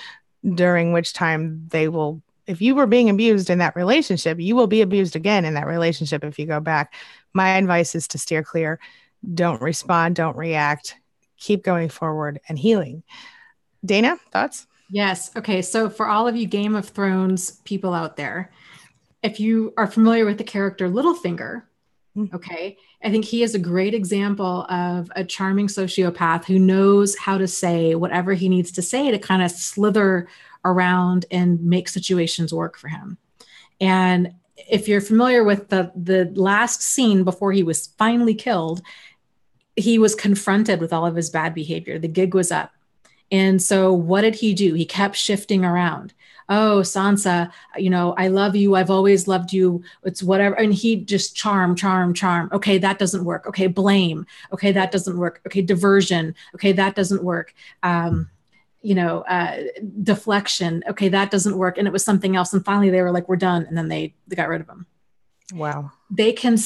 during which time they will if you were being abused in that relationship, you will be abused again in that relationship if you go back. My advice is to steer clear. Don't respond, don't react, keep going forward and healing. Dana, thoughts? Yes. Okay. So for all of you Game of Thrones people out there, if you are familiar with the character Littlefinger, okay, I think he is a great example of a charming sociopath who knows how to say whatever he needs to say to kind of slither around and make situations work for him. And if you're familiar with the last scene before he was finally killed, he was confronted with all of his bad behavior. The gig was up. And so what did he do? He kept shifting around. Oh, Sansa, I love you. I've always loved you. It's whatever. And he just charm. Okay, that doesn't work. Okay, blame. Okay, that doesn't work. Okay, diversion. Okay, that doesn't work. Deflection. Okay, that doesn't work. And it was something else. And finally they were like, we're done. And then they got rid of him. Wow. They can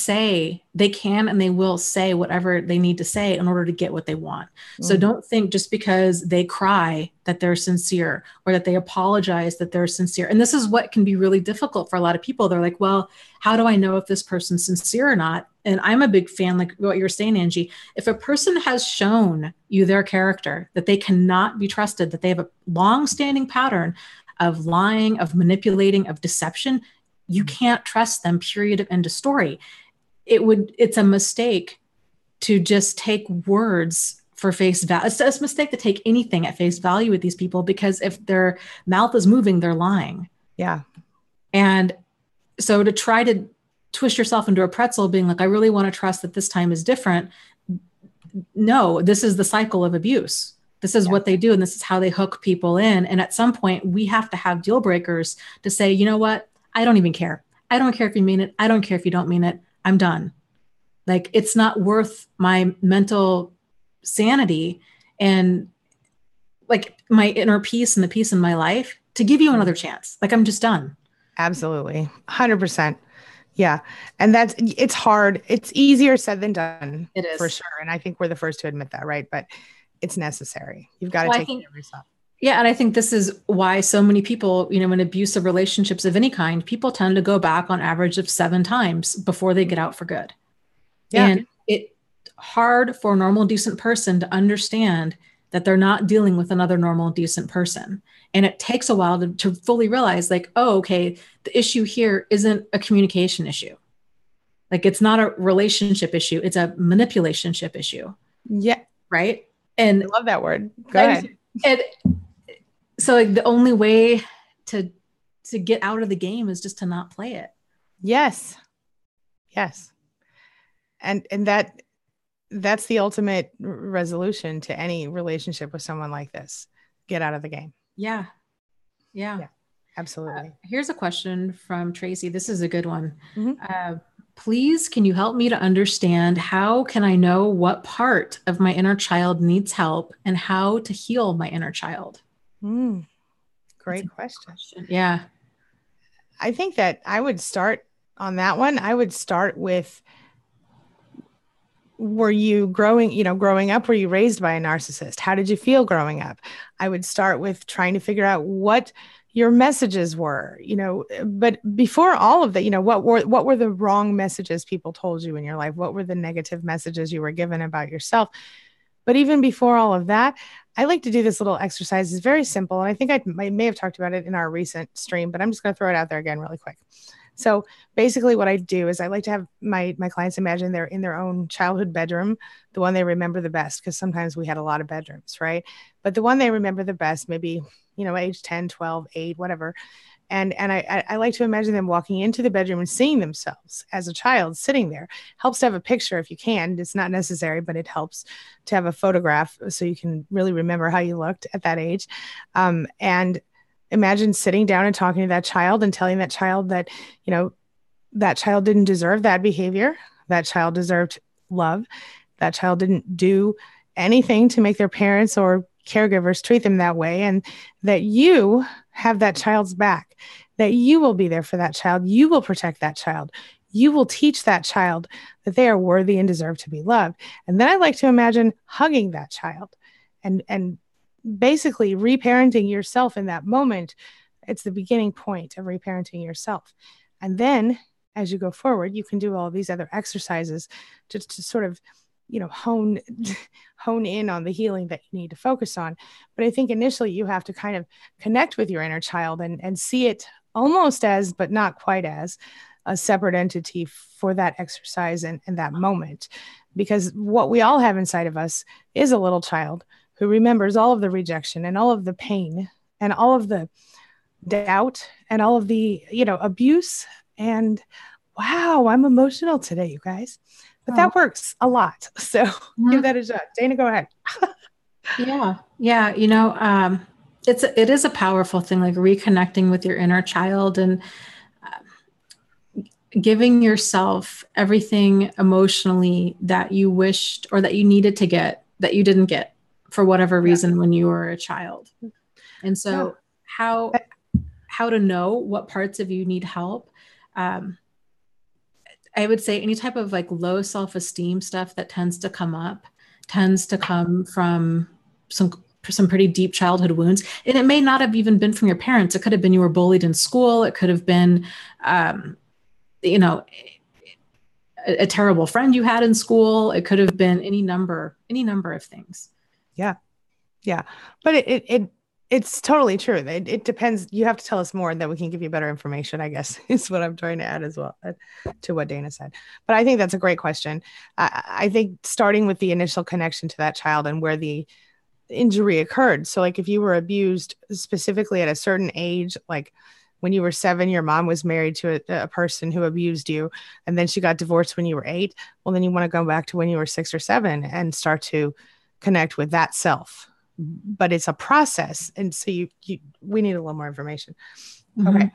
and they will say whatever they need to say in order to get what they want. So don't think just because they cry that they're sincere or that they apologize that they're sincere. And this is what can be really difficult for a lot of people. They're like, well, how do I know if this person's sincere or not? And I'm a big fan, like what you're saying, Angie. If a person has shown you their character, that they cannot be trusted, that they have a long-standing pattern of lying, of manipulating, of deception, you can't trust them, period, end of story. It's a mistake to just take words for face value. It's a mistake to take anything at face value with these people, because if their mouth is moving, they're lying. Yeah. And so to try to twist yourself into a pretzel being like, I really want to trust that this time is different. No, this is the cycle of abuse. This is what they do. And this is how they hook people in. And at some point we have to have deal breakers to say, you know what? I don't even care. I don't care if you mean it. I don't care if you don't mean it. I'm done. Like, it's not worth my mental sanity and like my inner peace and the peace in my life to give you another chance. Like, I'm just done. Absolutely. 100%. Yeah. And it's hard. It's easier said than done. It is. For sure. And I think we're the first to admit that, right? But it's necessary. You've got to take care of yourself. Yeah. And I think this is why so many people, in abusive relationships of any kind, people tend to go back on average of 7 times before they get out for good. Yeah. And it's hard for a normal, decent person to understand that they're not dealing with another normal, decent person. And it takes a while to fully realize, like, oh, okay, the issue here isn't a communication issue. Like, it's not a relationship issue. It's a manipulationship issue. Yeah. Right. And I love that word. Go ahead. And so like the only way to get out of the game is just to not play it. Yes. Yes. And that's the ultimate resolution to any relationship with someone like this. Get out of the game. Yeah. Yeah. Absolutely. Here's a question from Tracy. This is a good one. Please, can you help me to understand how can I know what part of my inner child needs help and how to heal my inner child? Great question. Yeah. I think that I would start on that one. I would start with, were you growing up, were you raised by a narcissist? How did you feel growing up? I would start with trying to figure out what your messages were, but before all of that, what were the wrong messages people told you in your life? What were the negative messages you were given about yourself? But even before all of that, I like to do this little exercise. It's very simple. And I think I may have talked about it in our recent stream, but I'm just going to throw it out there again really quick. So basically what I do is I like to have my clients imagine they're in their own childhood bedroom, the one they remember the best, because sometimes we had a lot of bedrooms, right? But the one they remember the best, maybe, age 10, 12, 8, whatever. And I like to imagine them walking into the bedroom and seeing themselves as a child sitting there. Helps to have a picture if you can. It's not necessary, but it helps to have a photograph so you can really remember how you looked at that age. And imagine sitting down and talking to that child and telling that child that, that child didn't deserve that behavior. That child deserved love. That child didn't do anything to make their parents or caregivers treat them that way, and that you have that child's back, that you will be there for that child. You will protect that child. You will teach that child that they are worthy and deserve to be loved. And then I like to imagine hugging that child and basically reparenting yourself in that moment It's the beginning point of reparenting yourself. And then as you go forward, you can do all these other exercises to sort of, hone in on the healing that you need to focus on. But I think initially you have to kind of connect with your inner child and see it almost as, but not quite as, a separate entity for that exercise and that moment. Because what we all have inside of us is a little child who remembers all of the rejection and all of the pain and all of the doubt and all of the, abuse. And wow, I'm emotional today, you guys. But that works a lot. So give that a shot. Dana, go ahead. Yeah. Yeah. It is a powerful thing, like reconnecting with your inner child and giving yourself everything emotionally that you wished or that you needed to get that you didn't get for whatever reason when you were a child. And so how to know what parts of you need help. I would say any type of like low self-esteem stuff that tends to come from some pretty deep childhood wounds. And it may not have even been from your parents. It could have been you were bullied in school. It could have been, a terrible friend you had in school. It could have been any number of things. Yeah. Yeah. But it's totally true. It depends. You have to tell us more and then we can give you better information, I guess, is what I'm trying to add as well to what Dana said. But I think that's a great question. I think starting with the initial connection to that child and where the injury occurred. So like if you were abused specifically at a certain age, like when you were 7, your mom was married to a person who abused you, and then she got divorced when you were 8. Well, then you want to go back to when you were 6 or 7 and start to connect with that self. But it's a process. And so we need a little more information. Mm-hmm. Okay.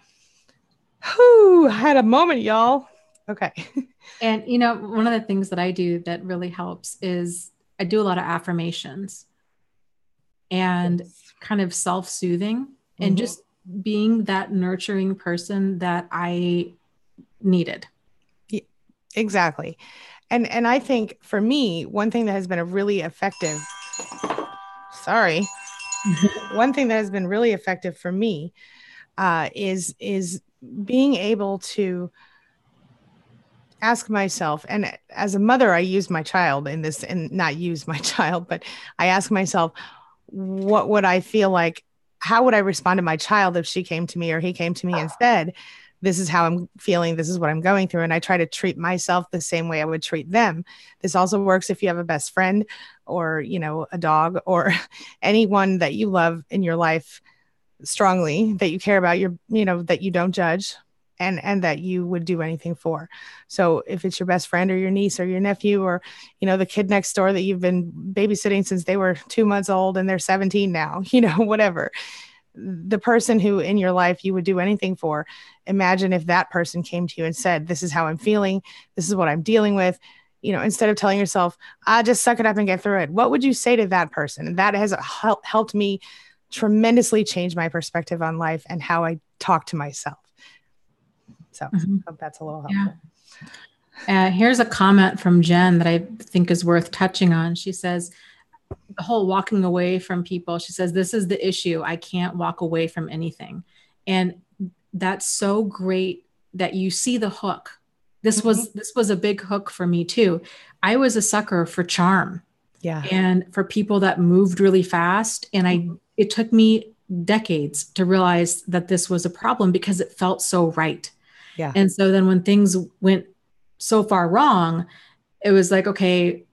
Whew, I had a moment, y'all. Okay. And, one of the things that I do that really helps is I do a lot of affirmations and kind of self-soothing and just being that nurturing person that I needed. Yeah, exactly. And I think for me, one thing that has been one thing that has been really effective for me is being able to ask myself, and as a mother, I use my child in this, and not use my child, but I ask myself, what would I feel like? How would I respond to my child if she came to me or he came to me and said, this is how I'm feeling, this is what I'm going through? And I try to treat myself the same way I would treat them. This also works if you have a best friend or, a dog or anyone that you love in your life strongly, that you care about, that you don't judge and that you would do anything for. So if it's your best friend or your niece or your nephew or, the kid next door that you've been babysitting since they were 2 months old and they're 17 now, whatever, the person who in your life you would do anything for, imagine if that person came to you and said, this is how I'm feeling, this is what I'm dealing with, instead of telling yourself, just suck it up and get through it. What would you say to that person? And that has helped me tremendously change my perspective on life and how I talk to myself. So I hope that's a little helpful. Yeah. Here's a comment from Jen that I think is worth touching on. She says, the whole walking away from people, she says, this is the issue. I can't walk away from anything. And that's so great that you see the hook. This was a big hook for me too. I was a sucker for charm. Yeah. And for people that moved really fast. And it took me decades to realize that this was a problem because it felt so right. Yeah. And so then when things went so far wrong, it was like, okay,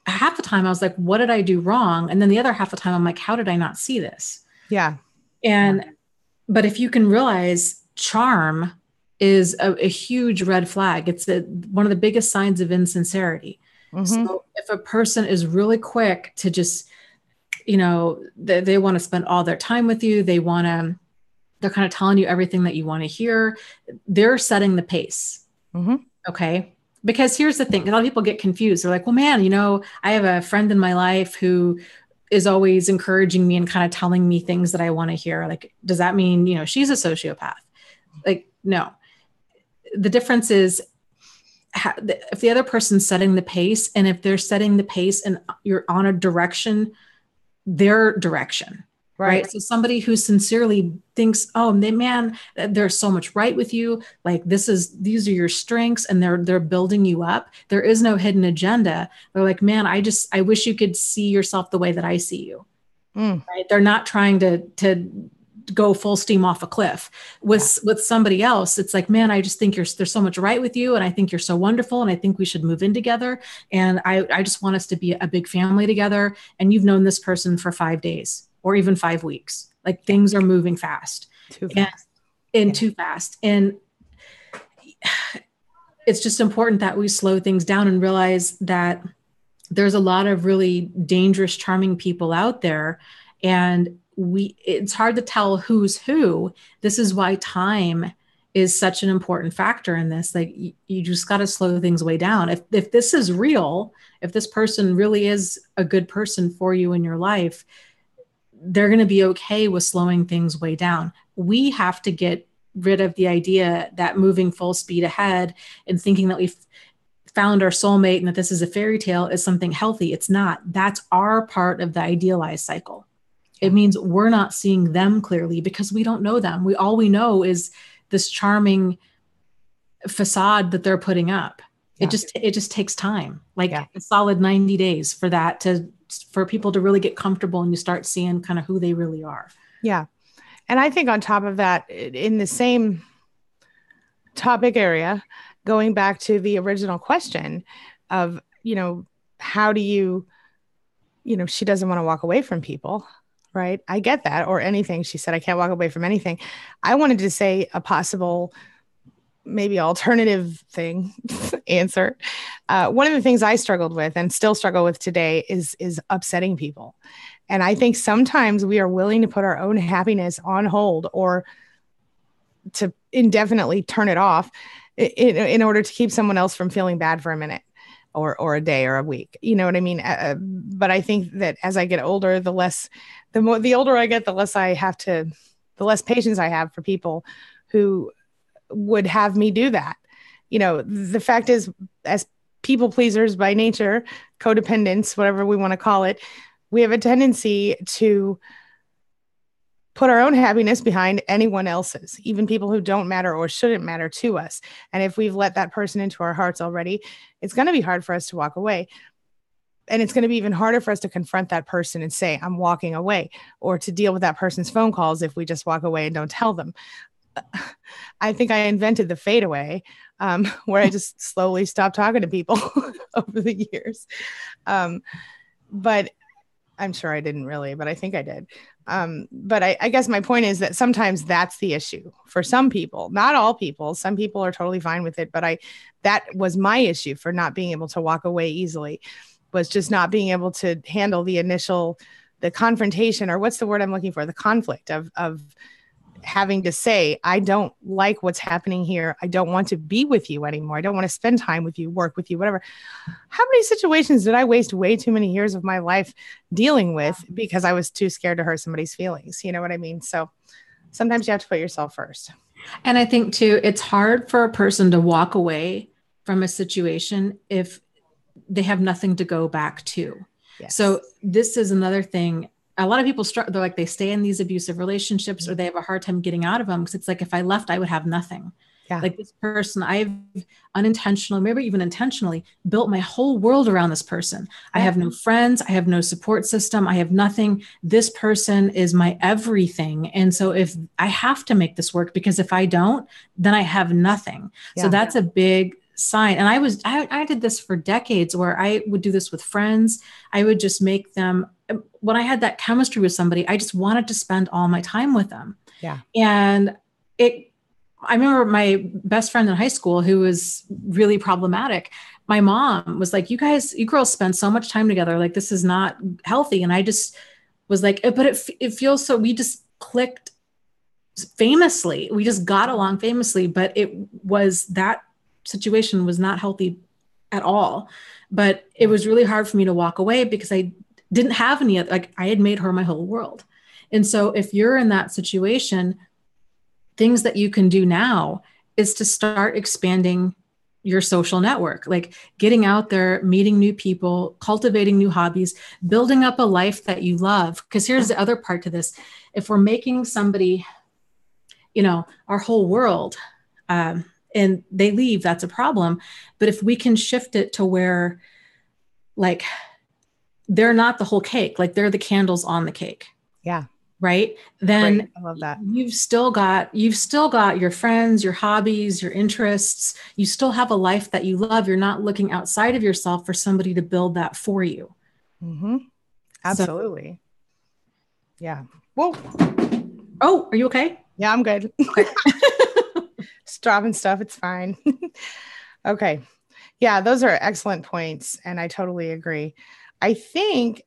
half the time I was like, what did I do wrong? And then the other half the time I'm like, how did I not see this? Yeah. But if you can realize charm is a huge red flag, it's one of the biggest signs of insincerity. So if a person is really quick to just, they want to spend all their time with you, they're kind of telling you everything that you want to hear, they're setting the pace. Okay. Because here's the thing, a lot of people get confused. They're like, well, man, I have a friend in my life who is always encouraging me and kind of telling me things that I want to hear. Like, does that mean, she's a sociopath? Like, no. The difference is if the other person's setting the pace, and if they're setting the pace and you're on a direction, their direction. right? So somebody who sincerely thinks, oh man, there's so much right with you. Like these are your strengths, and they're building you up. There is no hidden agenda. They're like, man, I wish you could see yourself the way that I see you. Right? They're not trying to go full steam off a cliff with somebody else. It's like, man, I just think there's so much right with you. And I think you're so wonderful. And I think we should move in together. And I just want us to be a big family together. And you've known this person for 5 days or even 5 weeks. Like things are moving fast. Too fast. And too fast. And it's just important that we slow things down and realize that there's a lot of really dangerous, charming people out there. And it's hard to tell who's who. This is why time is such an important factor in this. Like you just got to slow things way down. If this is real, if this person really is a good person for you in your life, they're going to be okay with slowing things way down. We have to get rid of the idea that moving full speed ahead and thinking that we've found our soulmate and that this is a fairy tale is something healthy. It's not. That's our part of the idealized cycle. It means we're not seeing them clearly because we don't know them. All we know is this charming facade that they're putting up. Yeah. It just takes time, like a solid 90 days for people to really get comfortable and you start seeing kind of who they really are. Yeah. And I think on top of that, in the same topic area, going back to the original question of, how do you, she doesn't want to walk away from people. Right. I get that. Or anything. She said, I can't walk away from anything. I wanted to say a possible, maybe alternative thing answer. One of the things I struggled with and still struggle with today is upsetting people. And I think sometimes we are willing to put our own happiness on hold or to indefinitely turn it off in order to keep someone else from feeling bad for a minute. Or a day or a week, you know what I mean? But I think that as I get older, the older I get, the less patience I have for people who would have me do that. The fact is, as people pleasers by nature, codependents, whatever we want to call it, we have a tendency to put our own happiness behind anyone else's, even people who don't matter or shouldn't matter to us. And if we've let that person into our hearts already, it's going to be hard for us to walk away. And it's going to be even harder for us to confront that person and say, I'm walking away, or to deal with that person's phone calls if we just walk away and don't tell them. I think I invented the fade away, where I just slowly stopped talking to people over the years. But I'm sure I didn't really, but I think I did. But I guess my point is that sometimes that's the issue for some people, not all people. Some people are totally fine with it, but that was my issue for not being able to walk away easily, was just not being able to handle the confrontation, or what's the word I'm looking for? The conflict of having to say, I don't like what's happening here. I don't want to be with you anymore. I don't want to spend time with you, work with you, whatever. How many situations did I waste way too many years of my life dealing with because I was too scared to hurt somebody's feelings? You know what I mean? So sometimes you have to put yourself first. And I think too, it's hard for a person to walk away from a situation if they have nothing to go back to. Yes. So this is another thing. A lot of people they're like, they stay in these abusive relationships or they have a hard time getting out of them. Cause it's like, if I left, I would have nothing. Yeah. Like this person, I've unintentionally, maybe even intentionally built my whole world around this person. Yeah. I have no friends. I have no support system. I have nothing. This person is my everything. And so if I have to make this work, because if I don't, then I have nothing. Yeah. So that's a big sign. And I did this for decades where I would do this with friends. I would just make them, when I had that chemistry with somebody, I just wanted to spend all my time with them. Yeah. And I remember my best friend in high school who was really problematic. My mom was like, you girls spend so much time together. Like, this is not healthy. And I just was like, but it feels so, we just clicked famously. We just got along famously, but that situation was not healthy at all. But it was really hard for me to walk away because I didn't have any, like I had made her my whole world. And so if you're in that situation, things that you can do now is to start expanding your social network, like getting out there, meeting new people, cultivating new hobbies, building up a life that you love. Because here's the other part to this. If we're making somebody, our whole world, and they leave, that's a problem. But if we can shift it to where, like, they're not the whole cake, like they're the candles on the cake. Yeah. Right. Then Great. I love that. You've still got your friends, your hobbies, your interests. You still have a life that you love. You're not looking outside of yourself for somebody to build that for you. Mm-hmm. Absolutely. So, yeah. Whoa. Oh, are you okay? Yeah, I'm good. Okay. Just dropping stuff. It's fine. Okay. Yeah, those are excellent points. And I totally agree. I think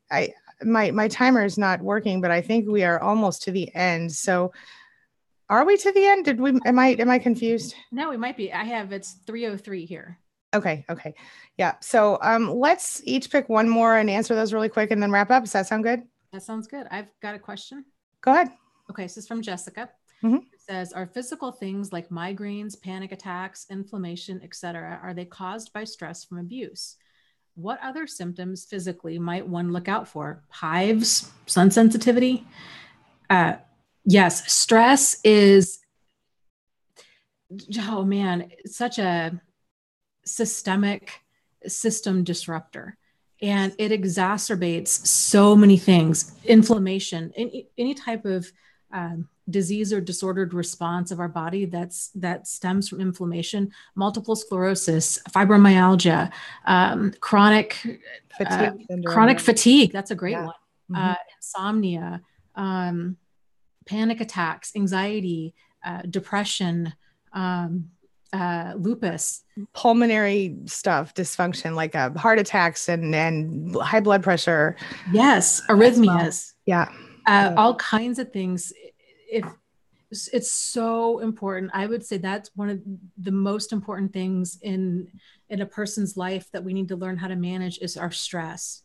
my timer is not working, but I think we are almost to the end. So are we to the end? Am I confused? No, we might be. It's 3:03 here. Okay. Yeah. So let's each pick one more and answer those really quick and then wrap up. Does that sound good? That sounds good. I've got a question. Go ahead. Okay, so this is from Jessica. Mm-hmm. It says, are physical things like migraines, panic attacks, inflammation, etc., are they caused by stress from abuse? What other symptoms physically might one look out for? Hives, sun sensitivity? Yes, stress is, oh man, such a system disruptor. And it exacerbates so many things. Inflammation, any type of disease or disordered response of our body that stems from inflammation, multiple sclerosis, fibromyalgia, chronic fatigue. That's a great one. Mm-hmm. Insomnia, panic attacks, anxiety, depression, lupus, pulmonary stuff, dysfunction, like heart attacks and high blood pressure. Yes, arrhythmias. Yeah. All kinds of things. If it's so important, I would say that's one of the most important things in a person's life that we need to learn how to manage is our stress.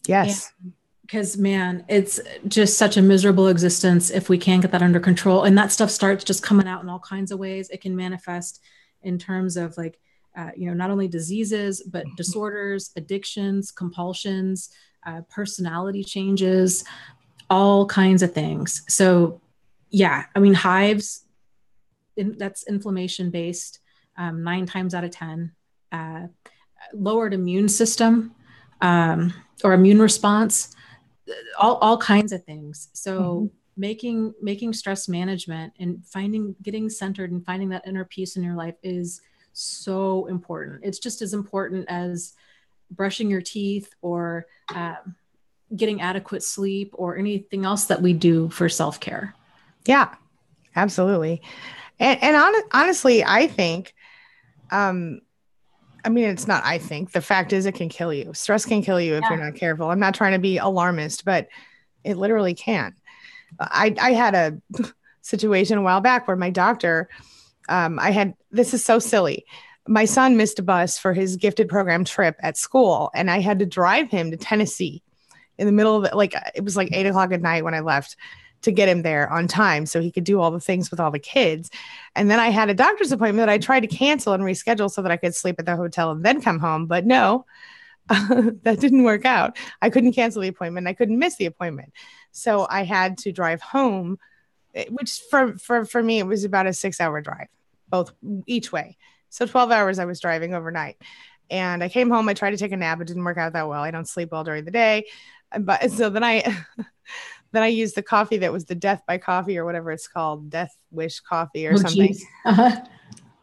Yes. Because man, it's just such a miserable existence if we can't get that under control. And that stuff starts just coming out in all kinds of ways. It can manifest in terms of like, not only diseases, but disorders, addictions, compulsions, personality changes, all kinds of things. So yeah, I mean, hives, that's inflammation based, 9 times out of 10, lowered immune system, or immune response, all kinds of things. So making stress management and getting centered and finding that inner peace in your life is so important. It's just as important as brushing your teeth or getting adequate sleep or anything else that we do for self-care. Yeah, absolutely. And honestly, I think, it's not, I think the fact is it can kill you. Stress can kill you if you're not careful. I'm not trying to be alarmist, but it literally can. I had a situation a while back where my doctor, this is so silly. My son missed a bus for his gifted program trip at school, and I had to drive him to Tennessee in the middle of it. It was like 8:00 at night when I left to get him there on time so he could do all the things with all the kids. And then I had a doctor's appointment that I tried to cancel and reschedule so that I could sleep at the hotel and then come home. But no, that didn't work out. I couldn't cancel the appointment. I couldn't miss the appointment. So I had to drive home, which for me, it was about a 6-hour drive, each way. So 12 hours I was driving overnight. And I came home, I tried to take a nap. It didn't work out that well. I don't sleep well during the day. But so then I used the coffee that was the Death by Coffee or whatever it's called, Death Wish coffee or something.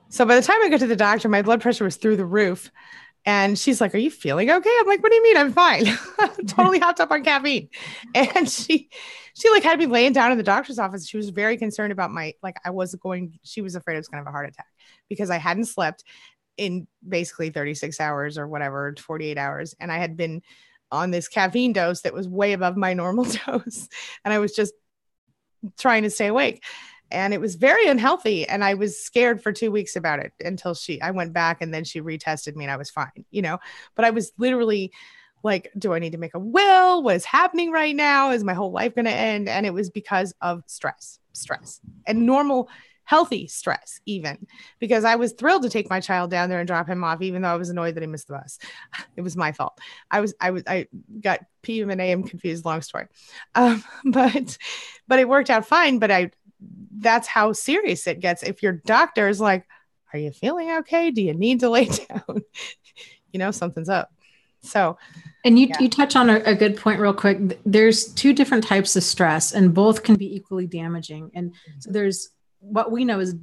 So by the time I got to the doctor, my blood pressure was through the roof. And she's like, "Are you feeling okay?" I'm like, "What do you mean? I'm fine." I'm totally hopped up on caffeine. And she had me laying down in the doctor's office. She was very concerned about she was afraid I was going to have a heart attack because I hadn't slept in basically 36 hours or whatever, 48 hours. And I had been on this caffeine dose that was way above my normal dose. And I was just trying to stay awake. And it was very unhealthy. And I was scared for 2 weeks about it until I went back and then she retested me and I was fine, but I was literally like, do I need to make a will? What is happening right now? Is my whole life going to end? And it was because of stress and normal healthy stress even, because I was thrilled to take my child down there and drop him off, even though I was annoyed that he missed the bus. It was my fault. I got PM and AM confused, long story. But it worked out fine. But that's how serious it gets. If your doctor is like, are you feeling okay? Do you need to lay down? Something's up. So, and you touch on a good point real quick. There's two different types of stress, and both can be equally damaging. And so there's what we know is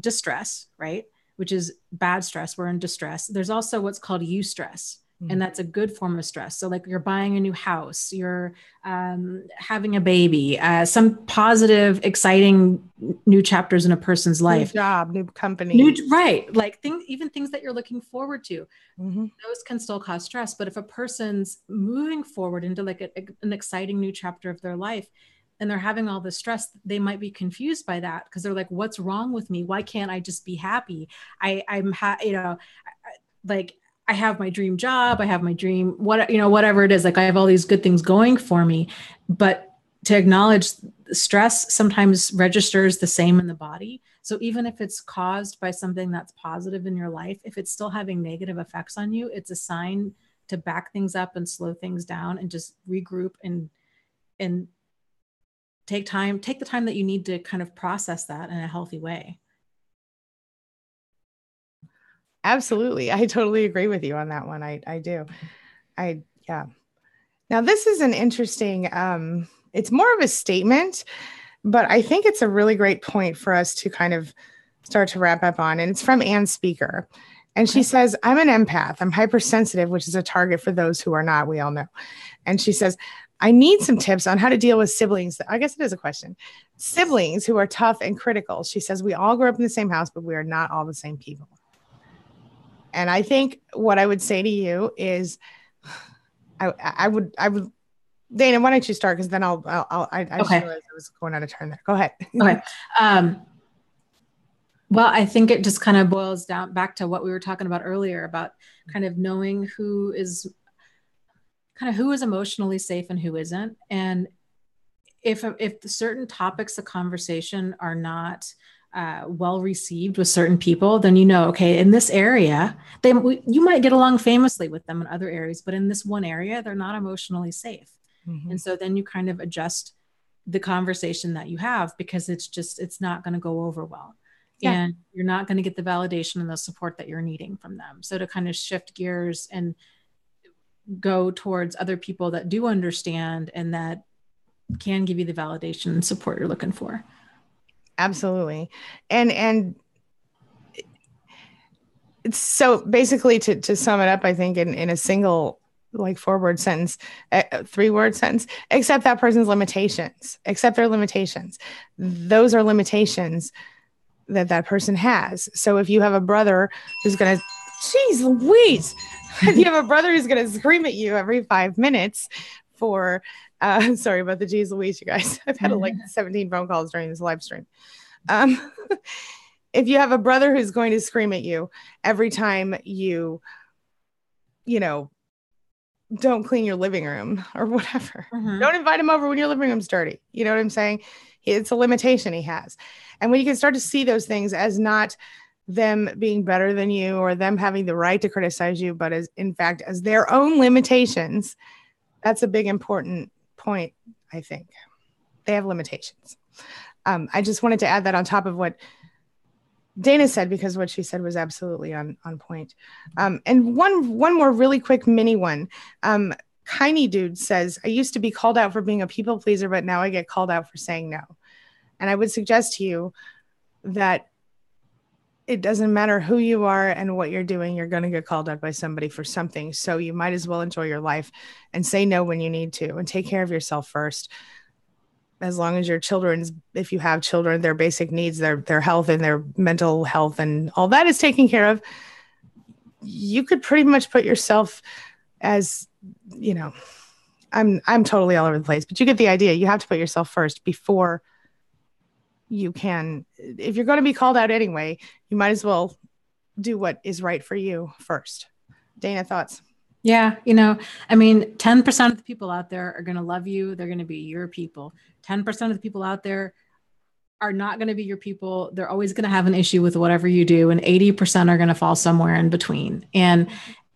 distress, right? Which is bad stress. We're in distress. There's also what's called eustress. And that's a good form of stress. So like you're buying a new house, you're having a baby, some positive, exciting new chapters in a person's life. New job, new company. Right. Like even things that you're looking forward to, those can still cause stress. But if a person's moving forward into like an exciting new chapter of their life, and they're having all this stress, they might be confused by that because they're like, what's wrong with me? Why can't I just be happy? I have my dream job. I have my dream, whatever it is. Like I have all these good things going for me, but to acknowledge stress sometimes registers the same in the body. So even if it's caused by something that's positive in your life, if it's still having negative effects on you, it's a sign to back things up and slow things down and just regroup and take the time that you need to kind of process that in a healthy way. Absolutely. I totally agree with you on that one. I do. Yeah. Now this is an interesting, it's more of a statement, but I think it's a really great point for us to kind of start to wrap up on. And it's from Ann Speaker. And she says, I'm an empath. I'm hypersensitive, which is a target for those who are not, we all know. And she says, I need some tips on how to deal with siblings. I guess it is a question. Siblings who are tough and critical. She says, we all grew up in the same house, but we are not all the same people. And I think what I would say to you is, I would, Dana, why don't you start? Because then I just realized I was going out of turn there. Go ahead. Okay. Well, I think it just kind of boils down back to what we were talking about earlier about kind of knowing who is emotionally safe and who isn't. And if certain topics of conversation are not well received with certain people, then okay, in this area, you might get along famously with them in other areas, but in this one area, they're not emotionally safe. And so then you kind of adjust the conversation that you have because it's not going to go over well. Yeah. And you're not going to get the validation and the support that you're needing from them. So to kind of shift gears and go towards other people that do understand and that can give you the validation and support you're looking for. Absolutely. And so basically to sum it up, I think in a single, like 4-word sentence, 3-word sentence, accept that person's limitations, accept their limitations. Those are limitations that person has. So if you have a brother who's going to, geez Louise, if you have a brother who's going to scream at you every 5 minutes for, sorry about the geez Louise, you guys, I've had like 17 phone calls during this live stream. If you have a brother who's going to scream at you every time you don't clean your living room or whatever, don't invite him over when your living room's dirty. You know what I'm saying? It's a limitation he has. And when you can start to see those things as not them being better than you or them having the right to criticize you, but as in fact, as their own limitations, that's a big, important point. I think they have limitations. I just wanted to add that on top of what Dana said, because what she said was absolutely on point. And one more really quick mini one. Kiney Dude says, I used to be called out for being a people pleaser, but now I get called out for saying no. And I would suggest to you that it doesn't matter who you are and what you're doing, you're going to get called out by somebody for something. So you might as well enjoy your life and say no when you need to and take care of yourself first. As long as your children's, if you have children, their basic needs, their health and their mental health and all that is taken care of, you could pretty much put yourself as, I'm totally all over the place, but you get the idea. You have to put yourself first before you can. If you're going to be called out anyway, you might as well do what is right for you first. Dana, thoughts? Yeah. 10% of the people out there are going to love you. They're going to be your people. 10% of the people out there are not going to be your people. They're always going to have an issue with whatever you do, and 80% are going to fall somewhere in between. And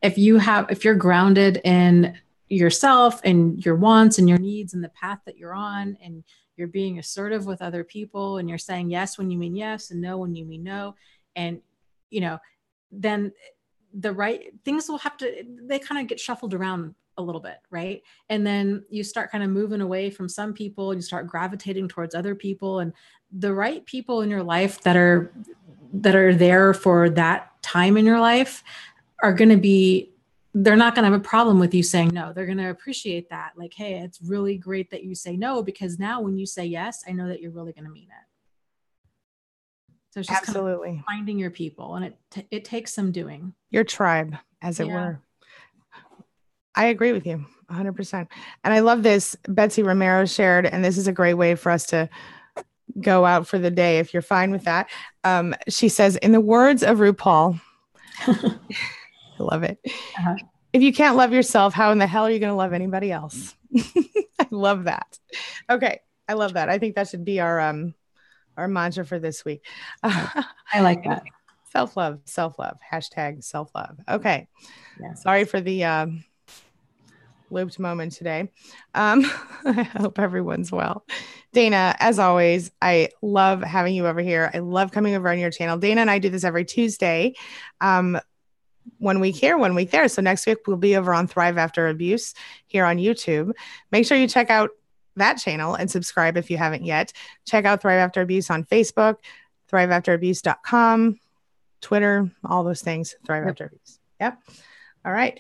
if you're grounded in yourself and your wants and your needs and the path that you're on, and you're being assertive with other people, and you're saying yes when you mean yes and no when you mean no, and then the right things they kind of get shuffled around a little bit, right? And then you start kind of moving away from some people, and you start gravitating towards other people, and the right people in your life that are there for that time in your life they're not going to have a problem with you saying no. They're going to appreciate that. Like, hey, it's really great that you say no, because now when you say yes, I know that you're really going to mean it. So it's just Absolutely kind of finding your people, and it takes some doing. Your tribe, as it were. I agree with you 100%. And I love this. Betsy Romero shared, and this is a great way for us to go out for the day, if you're fine with that. She says, in the words of RuPaul, I love it. Uh-huh. If you can't love yourself, how in the hell are you going to love anybody else? I love that. Okay. I love that. I think that should be our mantra for this week. I like that. Self-love, hashtag self-love. Okay. Yes. Sorry for the looped moment today. I hope everyone's well. Dana, as always, I love having you over here. I love coming over on your channel. Dana and I do this every Tuesday. 1 week here, 1 week there. So next week we'll be over on Thrive After Abuse here on YouTube. Make sure you check out that channel and subscribe if you haven't yet. Check out Thrive After Abuse on Facebook, thriveafterabuse.com, Twitter, all those things. Thrive After Abuse. Yep. All right.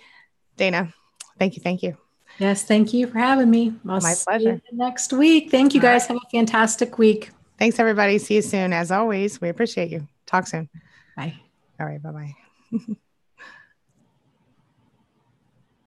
Dana, thank you. Yes, thank you for having me. My pleasure. Next week. Thank you guys. Have a fantastic week. Thanks, everybody. See you soon. As always, we appreciate you. Talk soon. Bye. All right. Bye-bye.